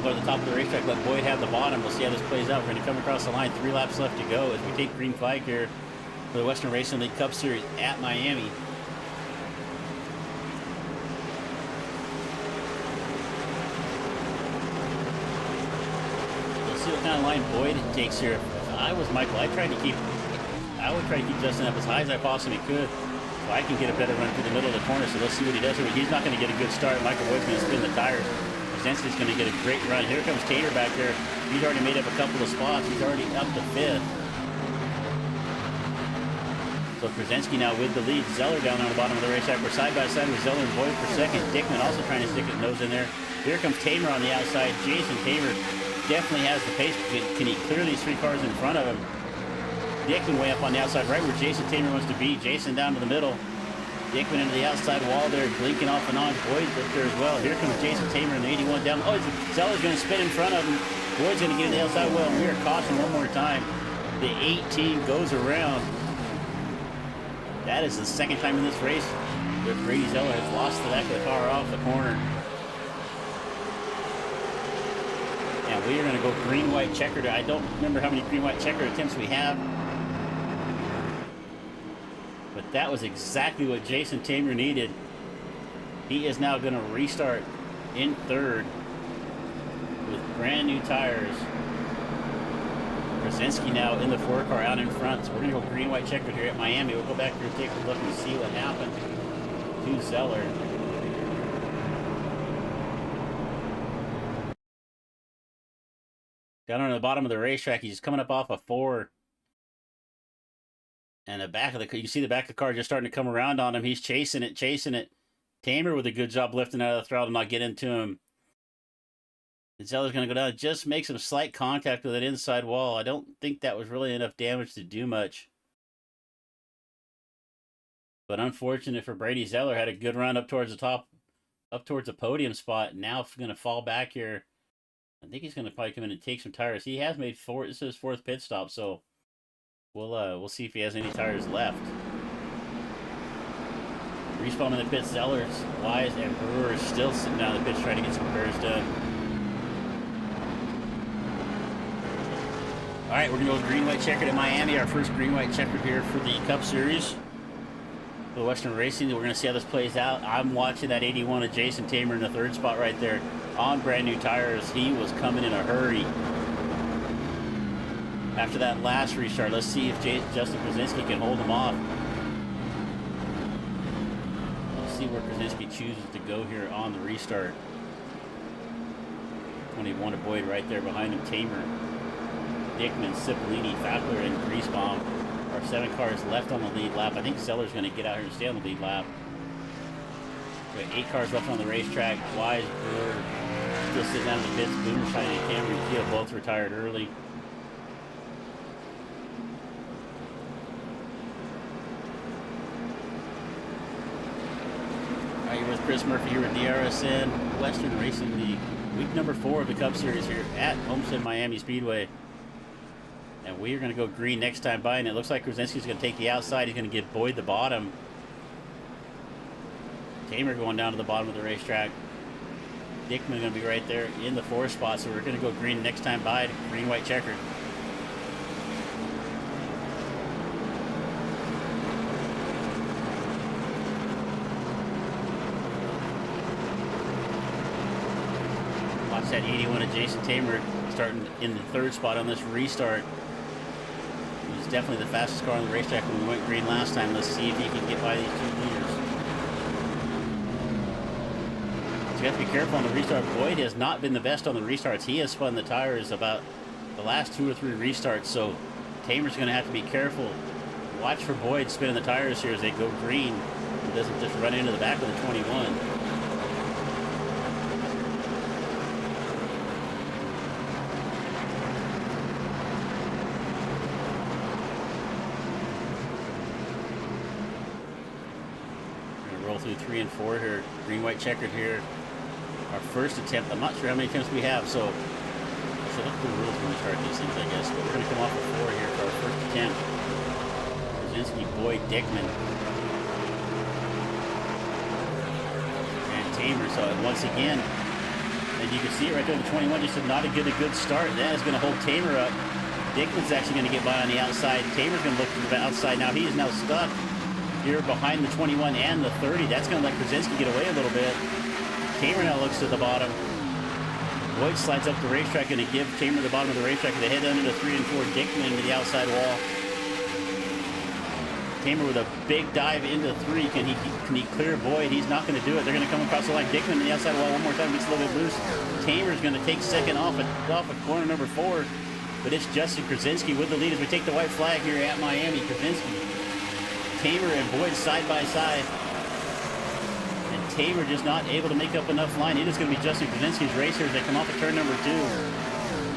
Go to the top of the racetrack, let Boyd have the bottom. We'll see how this plays out. We're going to come across the line. 3 laps left to go as we take green flag here for the Western Racing League Cup Series at Miami. Let's see what kind of line Boyd takes here. If I was Michael, I would try to keep Justin up as high as I possibly could so I can get a better run through the middle of the corner. So let's see what he does here. He's not going to get a good start. Michael Boyd's going to spin the tires. Brzezinski's going to get a great run. Here comes Tater back there. He's already made up a couple of spots. He's already up to 5th. So Brzezinski now with the lead. Zeller down on the bottom of the racetrack. We're side by side with Zeller and Boyd for second. Dickman also trying to stick his nose in there. Here comes Tamer on the outside. Jason Tamer definitely has the pace. Can he clear these 3 cars in front of him? Dickman way up on the outside, right where Jason Tamer wants to be. Jason down to the middle. Dickman into the outside wall there, blinking off and on. Boyd's up there as well. Here comes Jason Tamer in the 81 down. Oh, Zeller's going to spin in front of him. Boyd's going to get in the outside wall. We are cautioned one more time. The 18 goes around. That is the second time in this race that Brady Zeller has lost the back of the car off the corner. And we are going to go green-white checkered. I don't remember how many green-white checkered attempts we have. But that was exactly what Jason Tamer needed. He is now going to restart in 3rd with brand new tires. Brzezinski now in the 4 car out in front. So we're going to go green-white checkered here at Miami. We'll go back here and take a look and see what happened to Zeller. Down on the bottom of the racetrack, he's coming up off a 4. And the back of the, you see the back of the car just starting to come around on him. He's chasing it. Tamer with a good job lifting out of the throttle to not get into him. And Zeller's going to go down. Just make some slight contact with that inside wall. I don't think that was really enough damage to do much. But unfortunate for Brady Zeller. Had a good run up towards the top, up towards the podium spot. Now going to fall back here. I think he's going to probably come in and take some tires. He has made 4. This is his 4th pit stop, so we'll see if he has any tires left. Respawn in the pits. Zellers, Wise, and Brewer still sitting down the pitch trying to get some repairs done. All right, we're going to go green-white checkered at Miami. Our first green-white checkered here for the Cup Series. For the Western Racing, we're going to see how this plays out. I'm watching that 81 of Jason Tamer in the 3rd spot right there on brand new tires. He was coming in a hurry. After that last restart, let's see if Justin Brzezinski can hold him off. Let's see where Brzezinski chooses to go here on the restart. 21 of Boyd right there behind him. Tamer, Dickman, Cipollini, Fackler, and Griesbaum. Our 7 cars left on the lead lap. I think Zeller's going to get out here and stay on the lead lap. We have 8 cars left on the racetrack. Wise, Brewer, still sitting out in the pits. Boomer, Shiny, and Cameron Keel both retired early. All right, you're with Chris Murphy here at DRSN Western Racing League. Week number 4 of the Cup Series here at Homestead Miami Speedway. And we are going to go green next time by, and it looks like Krasinski's going to take the outside. He's going to give Boyd the bottom. Tamer going down to the bottom of the racetrack. Dickman going to be right there in the 4th spot, so we're going to go green next time by, green, white, checkered. Watch that 81 of Jason Tamer starting in the 3rd spot on this restart. He was definitely the fastest car on the racetrack when we went green last time. Let's see if he can get by these 2 leaders. So you have to be careful on the restart. Boyd has not been the best on the restarts. He has spun the tires about the last 2 or 3 restarts, so Tamer's going to have to be careful. Watch for Boyd spinning the tires here as they go green. He doesn't just run into the back of the 21. Through 3 and 4 here, green, white, checkered here. Our first attempt. I'm not sure how many attempts we have, so I should look at the rules when we start these things, I guess. But we're going to come off of 4 here for our first attempt. Krasinski, Boyd, Dickman, and Tamer. So once again, and you can see it right there, the 21 just did not get a good start. That is going to hold Tamer up. Dickman's actually going to get by on the outside. Tamer's going to look to the outside now. He is now stuck here behind the 21 and the 30. That's going to let Krasinski get away a little bit. Tamer now looks to the bottom. Boyd slides up the racetrack, going to give Tamer the bottom of the racetrack. They head under the 3 and 4. Dickman into the outside wall. Tamer with a big dive into 3. Can he clear Boyd? He's not going to do it. They're going to come across the line. Dickman in the outside wall one more time. Gets a little bit loose. Tamer's going to take second off at corner number 4. But it's Justin Krasinski with the lead as we take the white flag here at Miami. Krasinski, Tamer and Boyd side by side. And Tamer just not able to make up enough line. It is going to be Justin Krasinski's race here as they come off of turn number 2.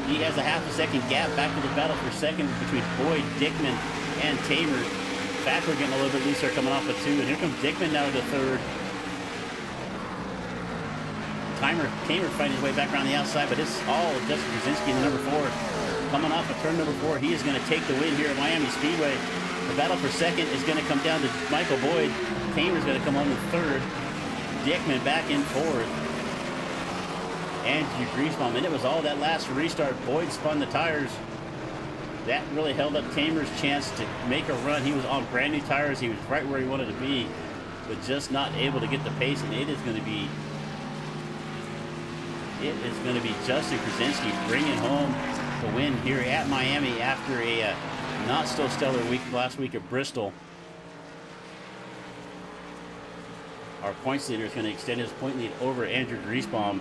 He has a half a second gap back to the battle for second between Boyd, Dickman, and Tamer. Fackler getting a little bit looser coming off of 2. And here comes Dickman now to 3rd. Tamer finding his way back around the outside, but it's all Justin Krasinski in the number 4. Coming off of turn number 4, he is going to take the win here at Miami Speedway. The battle for second is going to come down to Michael Boyd. Tamer's going to come on to 3rd. Dickman back in 4th. Andrew Griesbaum. And it was all that last restart. Boyd spun the tires. That really held up Tamer's chance to make a run. He was on brand new tires. He was right where he wanted to be, but just not able to get the pace. And it is going to be Justin Krasinski bringing home the win here at Miami after a not so stellar week last week at Bristol. Our points leader is going to extend his point lead over Andrew Griesbaum.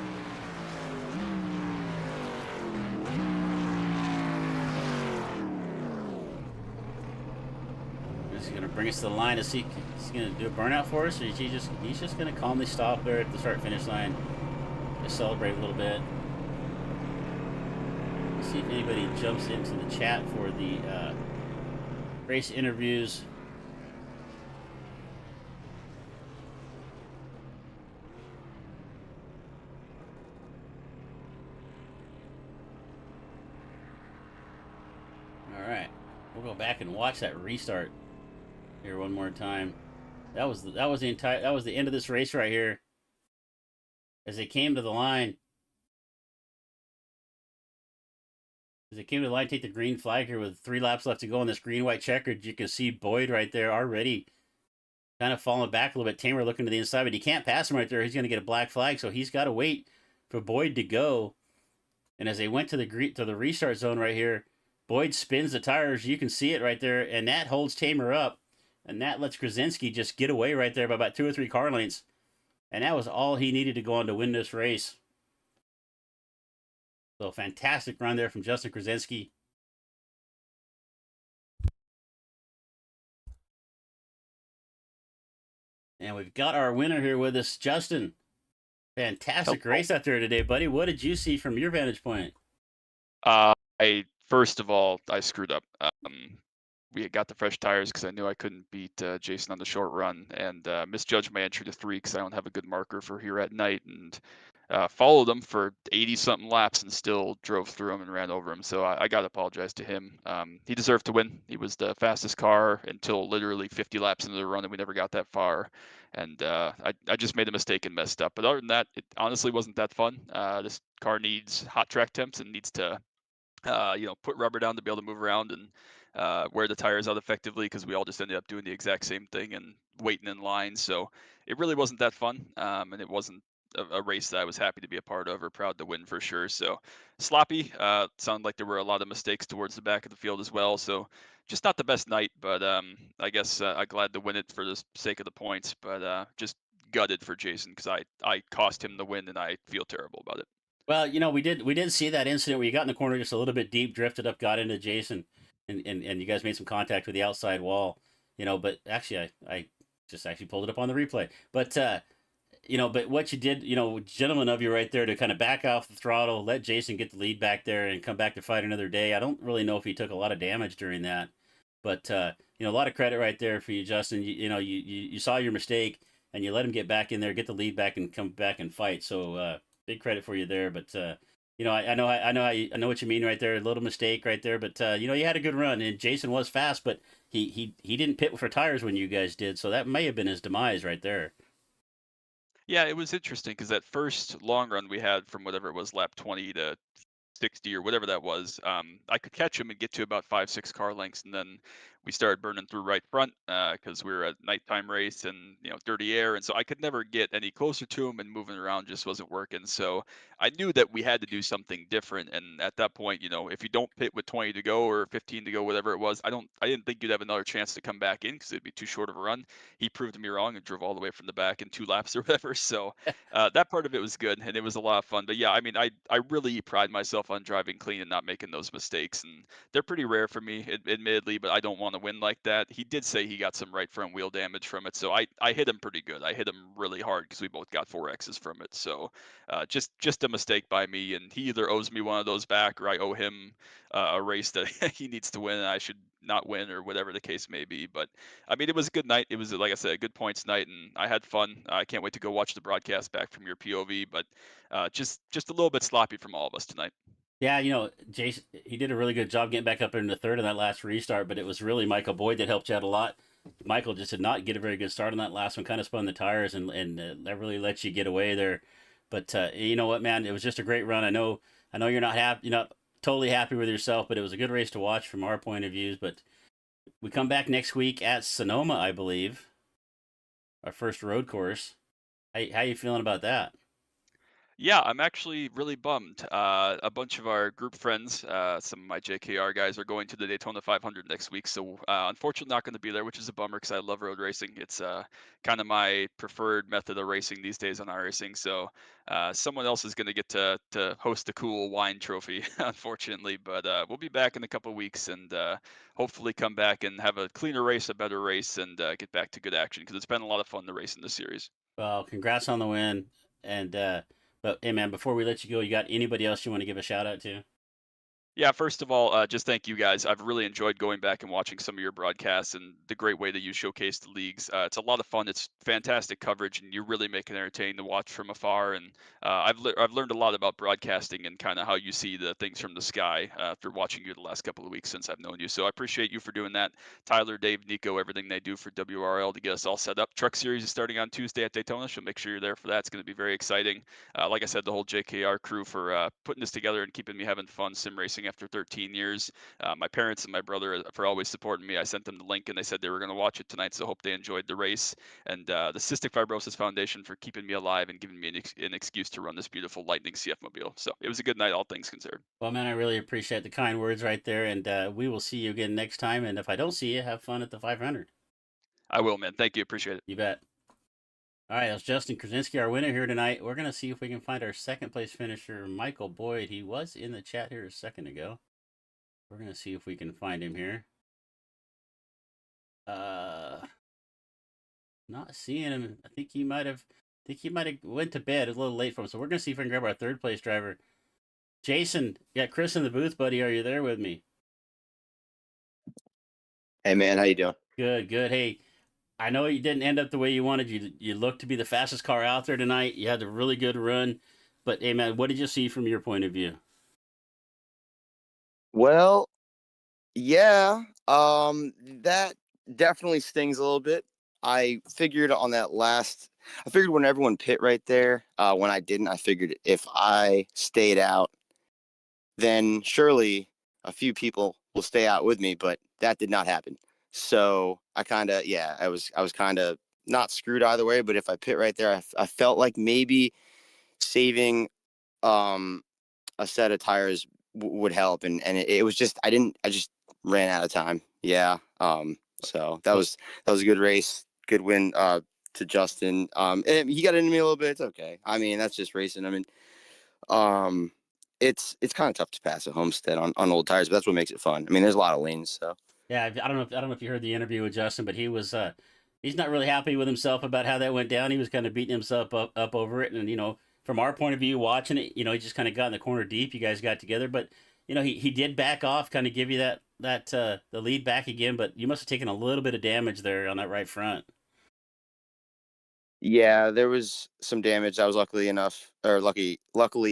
He's going to bring us to the line to see if he's going to do a burnout for us, or he's just going to calmly stop there at the start-finish line. Just celebrate a little bit. Let's see if anybody jumps into the chat for the race interviews. All right, we'll go back and watch that restart here one more time. That was the end of this race right here. As they came to the line, take the green flag here with 3 laps left to go on this green-white checkered. You can see Boyd right there already kind of falling back a little bit. Tamer looking to the inside, but he can't pass him right there. He's going to get a black flag, so he's got to wait for Boyd to go. And as they went to the restart zone right here, Boyd spins the tires. You can see it right there, and that holds Tamer up. And that lets Krasinski just get away right there by about 2 or 3 car lengths. And that was all he needed to go on to win this race. So fantastic run there from Justin Krasinski. And we've got our winner here with us, Justin. Fantastic Hello. race out there today, buddy. What did you see from your vantage point? I first of all, I screwed up. We had got the fresh tires because I knew I couldn't beat Jason on the short run, and misjudged my entry to three because I don't have a good marker for here at night, and followed him for 80 something laps and still drove through him and ran over him. So I got to apologize to him. He deserved to win. He was the fastest car until literally 50 laps into the run, and we never got that far. And I just made a mistake and messed up. But other than that, it honestly wasn't that fun. This car needs hot track temps and needs to put rubber down to be able to move around and wear the tires out effectively because we all just ended up doing the exact same thing and waiting in line. So it really wasn't that fun, and it wasn't a race that I was happy to be a part of or proud to win for sure. So sloppy. Sounded like there were a lot of mistakes towards the back of the field as well. So just not the best night, but I guess I'm glad to win it for the sake of the points. But just gutted for Jason because I cost him the win and I feel terrible about it. Well, we did see that incident where you got in the corner just a little bit deep, drifted up, got into Jason, and you guys made some contact with the outside wall. But actually, I just actually pulled it up on the replay. But what you did, gentlemen of you right there to kind of back off the throttle, let Jason get the lead back there, and come back to fight another day. I don't really know if he took a lot of damage during that, but a lot of credit right there for you, Justin. You saw your mistake and you let him get back in there, get the lead back, and come back and fight. So big credit for you there. But I know what you mean right there. A little mistake right there, but you had a good run, and Jason was fast, but he didn't pit for tires when you guys did, so that may have been his demise right there. Yeah, it was interesting because that first long run we had from whatever it was, lap 20 to 60 or whatever that was, I could catch him and get to about 5, 6 car lengths, and then we started burning through right front because we were at nighttime race and dirty air, and so I could never get any closer to him, and moving around just wasn't working. So I knew that we had to do something different, and at that point, if you don't pit with 20 to go or 15 to go, whatever it was, I didn't think you'd have another chance to come back in because it'd be too short of a run. He proved me wrong and drove all the way from the back in 2 laps or whatever. So that part of it was good and it was a lot of fun. But yeah, I mean, I really pride myself on driving clean and not making those mistakes, and they're pretty rare for me, admittedly. But I don't want to win like that. He did say he got some right front wheel damage from it, so I hit him pretty good. I hit him really hard because we both got 4X's from it. So just a mistake by me, and he either owes me one of those back or I owe him a race that he needs to win and I should not win or whatever the case may be. But I mean, it was a good night. It was, like I said, a good points night, and I had fun. I can't wait to go watch the broadcast back from your POV. But just a little bit sloppy from all of us tonight. Yeah, Jason, he did a really good job getting back up in the third in that last restart, but it was really Michael Boyd that helped you out a lot. Michael just did not get a very good start on that last one, kind of spun the tires, and that really let you get away there. But you know what, man, it was just a great run. I know you're not totally happy with yourself, but it was a good race to watch from our point of views. But we come back next week at Sonoma, I believe, our first road course. How you feeling about that? Yeah, I'm actually really bummed. A bunch of our group friends, some of my JKR guys, are going to the Daytona 500 next week. So, unfortunately, not going to be there, which is a bummer because I love road racing. It's kind of my preferred method of racing these days on iRacing. So, someone else is going to get to host the cool wine trophy, unfortunately. But we'll be back in a couple of weeks and hopefully come back and have a cleaner race, a better race, and get back to good action because it's been a lot of fun to race in this series. Well, congrats on the win. And but hey, man, before we let you go, you got anybody else you want to give a shout out to? Yeah, first of all, just thank you guys. I've really enjoyed going back and watching some of your broadcasts and the great way that you showcase the leagues. It's a lot of fun. It's fantastic coverage, and you really make it entertaining to watch from afar. And I've learned a lot about broadcasting and kind of how you see the things from the sky after watching you the last couple of weeks since I've known you. So I appreciate you for doing that. Tyler, Dave, Nico, everything they do for WRL to get us all set up. Truck Series is starting on Tuesday at Daytona, so make sure you're there for that. It's going to be very exciting. Like I said, the whole JKR crew for putting this together and keeping me having fun sim racing after 13 years. My parents and my brother for always supporting me. I sent them the link and they said they were going to watch it tonight, so hope they enjoyed the race. And the Cystic Fibrosis Foundation for keeping me alive and giving me an excuse to run this beautiful Lightning CF mobile. So it was a good night, all things considered. Well, man, I really appreciate the kind words right there, and we will see you again next time. And if I don't see you, have fun at the 500. I will, man. Thank you. Appreciate it. You bet. All right, that's Justin Krasinski, our winner here tonight. We're gonna see if we can find our second place finisher, Michael Boyd. He was in the chat here a second ago. We're gonna see if we can find him here. Uh, not seeing him. I think he might have. think he might have went to bed. It's a little late for him, so we're gonna see if we can grab our third place driver, Jason. Got Chris in the booth, buddy. Are you there with me? Hey man, how you doing? Good, good. Hey, I know you didn't end up the way you wanted. You looked to be the fastest car out there tonight. You had a really good run, but hey, man, what did you see from your point of view? Well, yeah, that definitely stings a little bit. I figured on that last, I figured when everyone pit right there, when I didn't, I figured if I stayed out, then surely a few people will stay out with me, but that did not happen. So I was kind of not screwed either way, but if I pit right there, I felt like maybe saving, um, a set of tires would help, and it was just I just ran out of time. Yeah. So Well, that was a good race, good win to Justin. And he got into me a little bit. It's okay. I mean, that's just racing. I mean, um, it's kind of tough to pass at Homestead on old tires, but that's what makes it fun. I mean, there's a lot of lanes, so. yeah, I don't know if you heard the interview with Justin, but he's not really happy with himself about how that went down. He was kind of beating himself up over it, and from our point of view, watching it, he just kind of got in the corner deep. You guys got together, but he did back off, kind of give you that the lead back again. But you must have taken a little bit of damage there on that right front. Yeah, there was some damage. I was luckily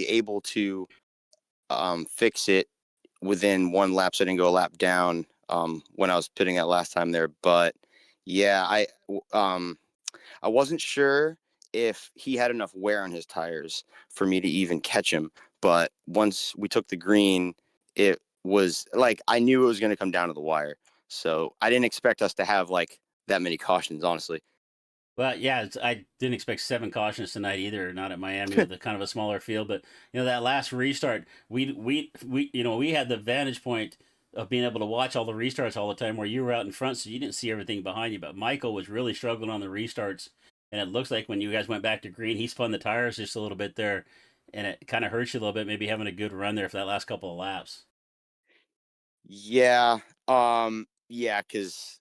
able to fix it within one lap, so I didn't go a lap down when I was pitting that last time there. But yeah, I wasn't sure if he had enough wear on his tires for me to even catch him. But once we took the green, it was like I knew it was going to come down to the wire. So I didn't expect us to have like that many cautions, honestly. Well, yeah, I didn't expect seven cautions tonight either. Not at Miami with a kind of a smaller field, but that last restart, we had the vantage point of being able to watch all the restarts all the time, where you were out in front, so you didn't see everything behind you. But Michael was really struggling on the restarts, and it looks like when you guys went back to green, he spun the tires just a little bit there, and it kind of hurts you a little bit, maybe having a good run there for that last couple of laps. Yeah. Yeah, because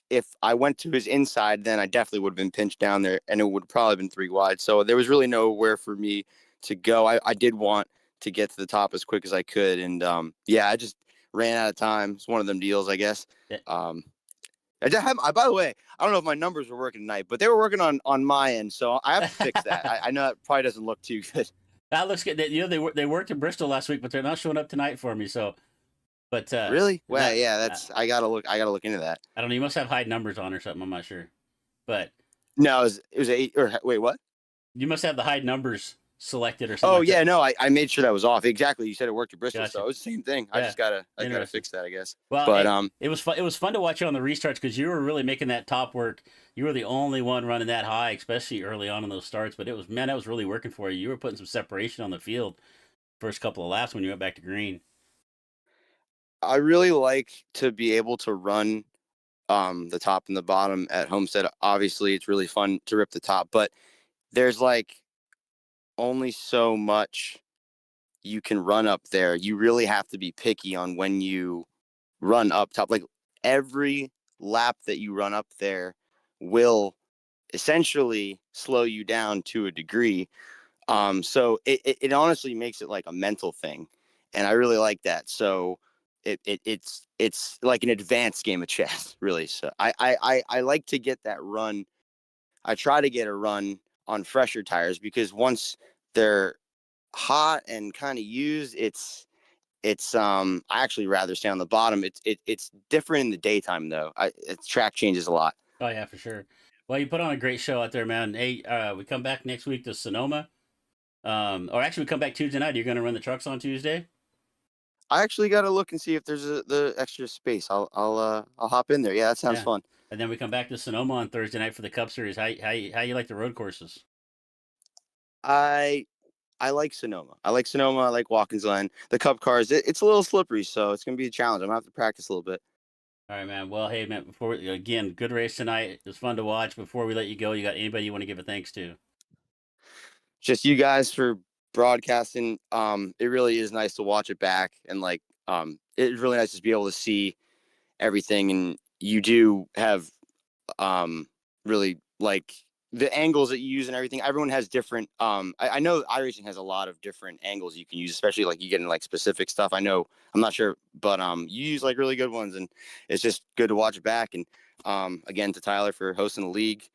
if I went to his inside, then I definitely would have been pinched down there, and it would have probably been three wide. So there was really nowhere for me to go. I did want to get to the top as quick as I could, and yeah, I just ran out of time. It's one of them deals, I guess. Yeah, Um, by the way, I don't know if my numbers were working tonight, but they were working on my end, so I have to fix that. I know that probably doesn't look too good. that looks good. They worked in Bristol last week, but they're not showing up tonight for me. So, but Really? Well, that yeah, that's I gotta look into that. I don't know. You must have high numbers on or something. I'm not sure, but No, it was eight or wait, what? you must have the high numbers selected or something Oh like yeah, that. no, I made sure that was off. Exactly. You said it worked at Bristol, so Gotcha. it was the same thing. Yeah. I gotta Interesting. fix that, I guess. Well, But it was fun. It was fun to watch you on the restarts because you were really making that top work. You were the only one running that high, especially early on in those starts. But it was man, that was really working for you. You were putting some separation on the field first couple of laps when you went back to green. I really like to be able to run the top and the bottom at Homestead. Obviously, it's really fun to rip the top, but there's like only so much you can run up there. You really have to be picky on when you run up top. Like every lap that you run up there will essentially slow you down to a degree. So it honestly makes it like a mental thing, and I really like that. So it's like an advanced game of chess, really. So I like to get that run. I try to get a run on fresher tires because once they're hot and kind of used, I actually rather stay on the bottom. It's different in the daytime though. Track changes a lot. Oh yeah, for sure. Well, you put on a great show out there, man. Hey, we come back next week to Sonoma. Or actually, we come back Tuesday night. You're going to run the trucks on Tuesday. I actually got to look and see if there's the extra space. I'll hop in there. Yeah, that sounds Yeah. fun. And then we come back to Sonoma on Thursday night for the Cup Series. How you like the road courses? I I like Sonoma. I like Sonoma. I like Watkins Glen. The Cup cars, it's a little slippery, so it's gonna be a challenge. I'm gonna have to practice a little bit. All right, man. Well, hey, man. Again, good race tonight. It was fun to watch. Before we let you go, you got anybody you want to give a thanks to? Just you guys for broadcasting. It really is nice to watch it back, and like it's really nice to be able to see everything. And you do have really like the angles that you use and everything. Everyone has different. I know iRacing has a lot of different angles you can use, especially like you get in like specific stuff. I know, I'm not sure, but you use like really good ones, and it's just good to watch back. And again, to Tyler for hosting the league,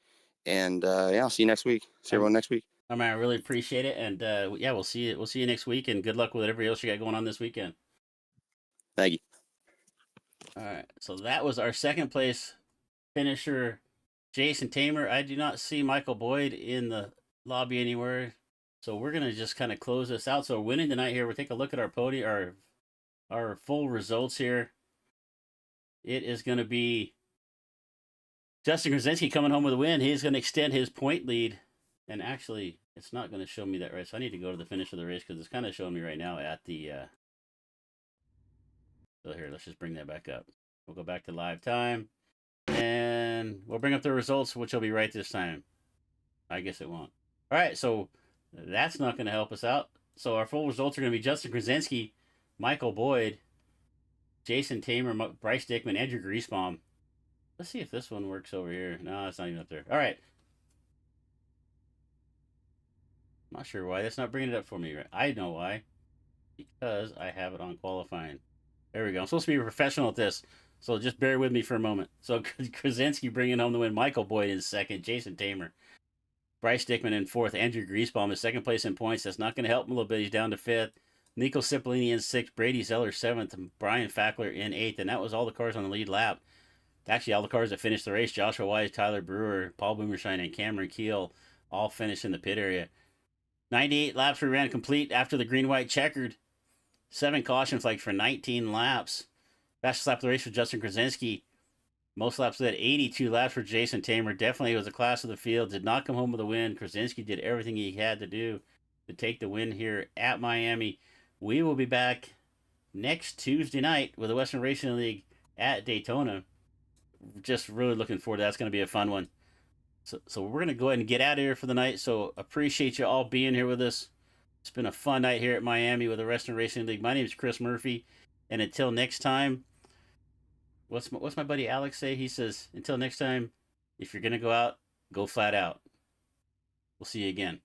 and yeah, I'll see you next week. See everyone next week. I mean, I really appreciate it, and yeah, we'll see you. We'll see you next week, and good luck with whatever else you got going on this weekend. Thank you. All right, so that was our second place finisher, Jason Tamer. I do not see Michael Boyd in the lobby anywhere, so we're gonna just kind of close this out. So winning tonight here, we'll take a look at our podium, our full results here. It is going to be Justin Krasinski coming home with a win. He's going to extend his point lead, and actually, it's not going to show me that right. So I need to go to the finish of the race because it's kind of showing me right now at the. So here, let's just bring that back up. We'll go back to live time, and we'll bring up the results, which will be right this time. I guess it won't. All right, so that's not going to help us out. So our full results are going to be Justin Krasinski, Michael Boyd, Jason Tamer, Bryce Dickman, Andrew Griesbaum. Let's see if this one works over here. No, it's not even up there. All right. I'm not sure why that's not bringing it up for me. I know why. Because I have it on qualifying. There we go. I'm supposed to be a professional at this, so just bear with me for a moment. So Krasinski bringing home the win. Michael Boyd in second. Jason Tamer. Bryce Dickman in fourth. Andrew Griesbaum in second place in points. That's not going to help him a little bit. He's down to fifth. Nico Cipollini in sixth. Brady Zeller seventh. And Brian Fackler in eighth. And that was all the cars on the lead lap. Actually, all the cars that finished the race, Joshua Wise, Tyler Brewer, Paul Boomershine, and Cameron Keel, all finished in the pit area. 98 laps we ran complete after the green-white checkered. 7 caution flags for 19 laps. Fastest lap of the race for Justin Krasinski. Most laps of that, 82 laps for Jason Tamer. Definitely was a class of the field. Did not come home with a win. Krasinski did everything he had to do to take the win here at Miami. We will be back next Tuesday night with the Western Racing League at Daytona. Just really looking forward to that. It's going to be a fun one. So we're going to go ahead and get out of here for the night. So appreciate you all being here with us. It's been a fun night here at Miami with the Western Racing League. My name is Chris Murphy. And until next time, what's my buddy Alex say? He says, until next time, if you're going to go out, go flat out. We'll see you again.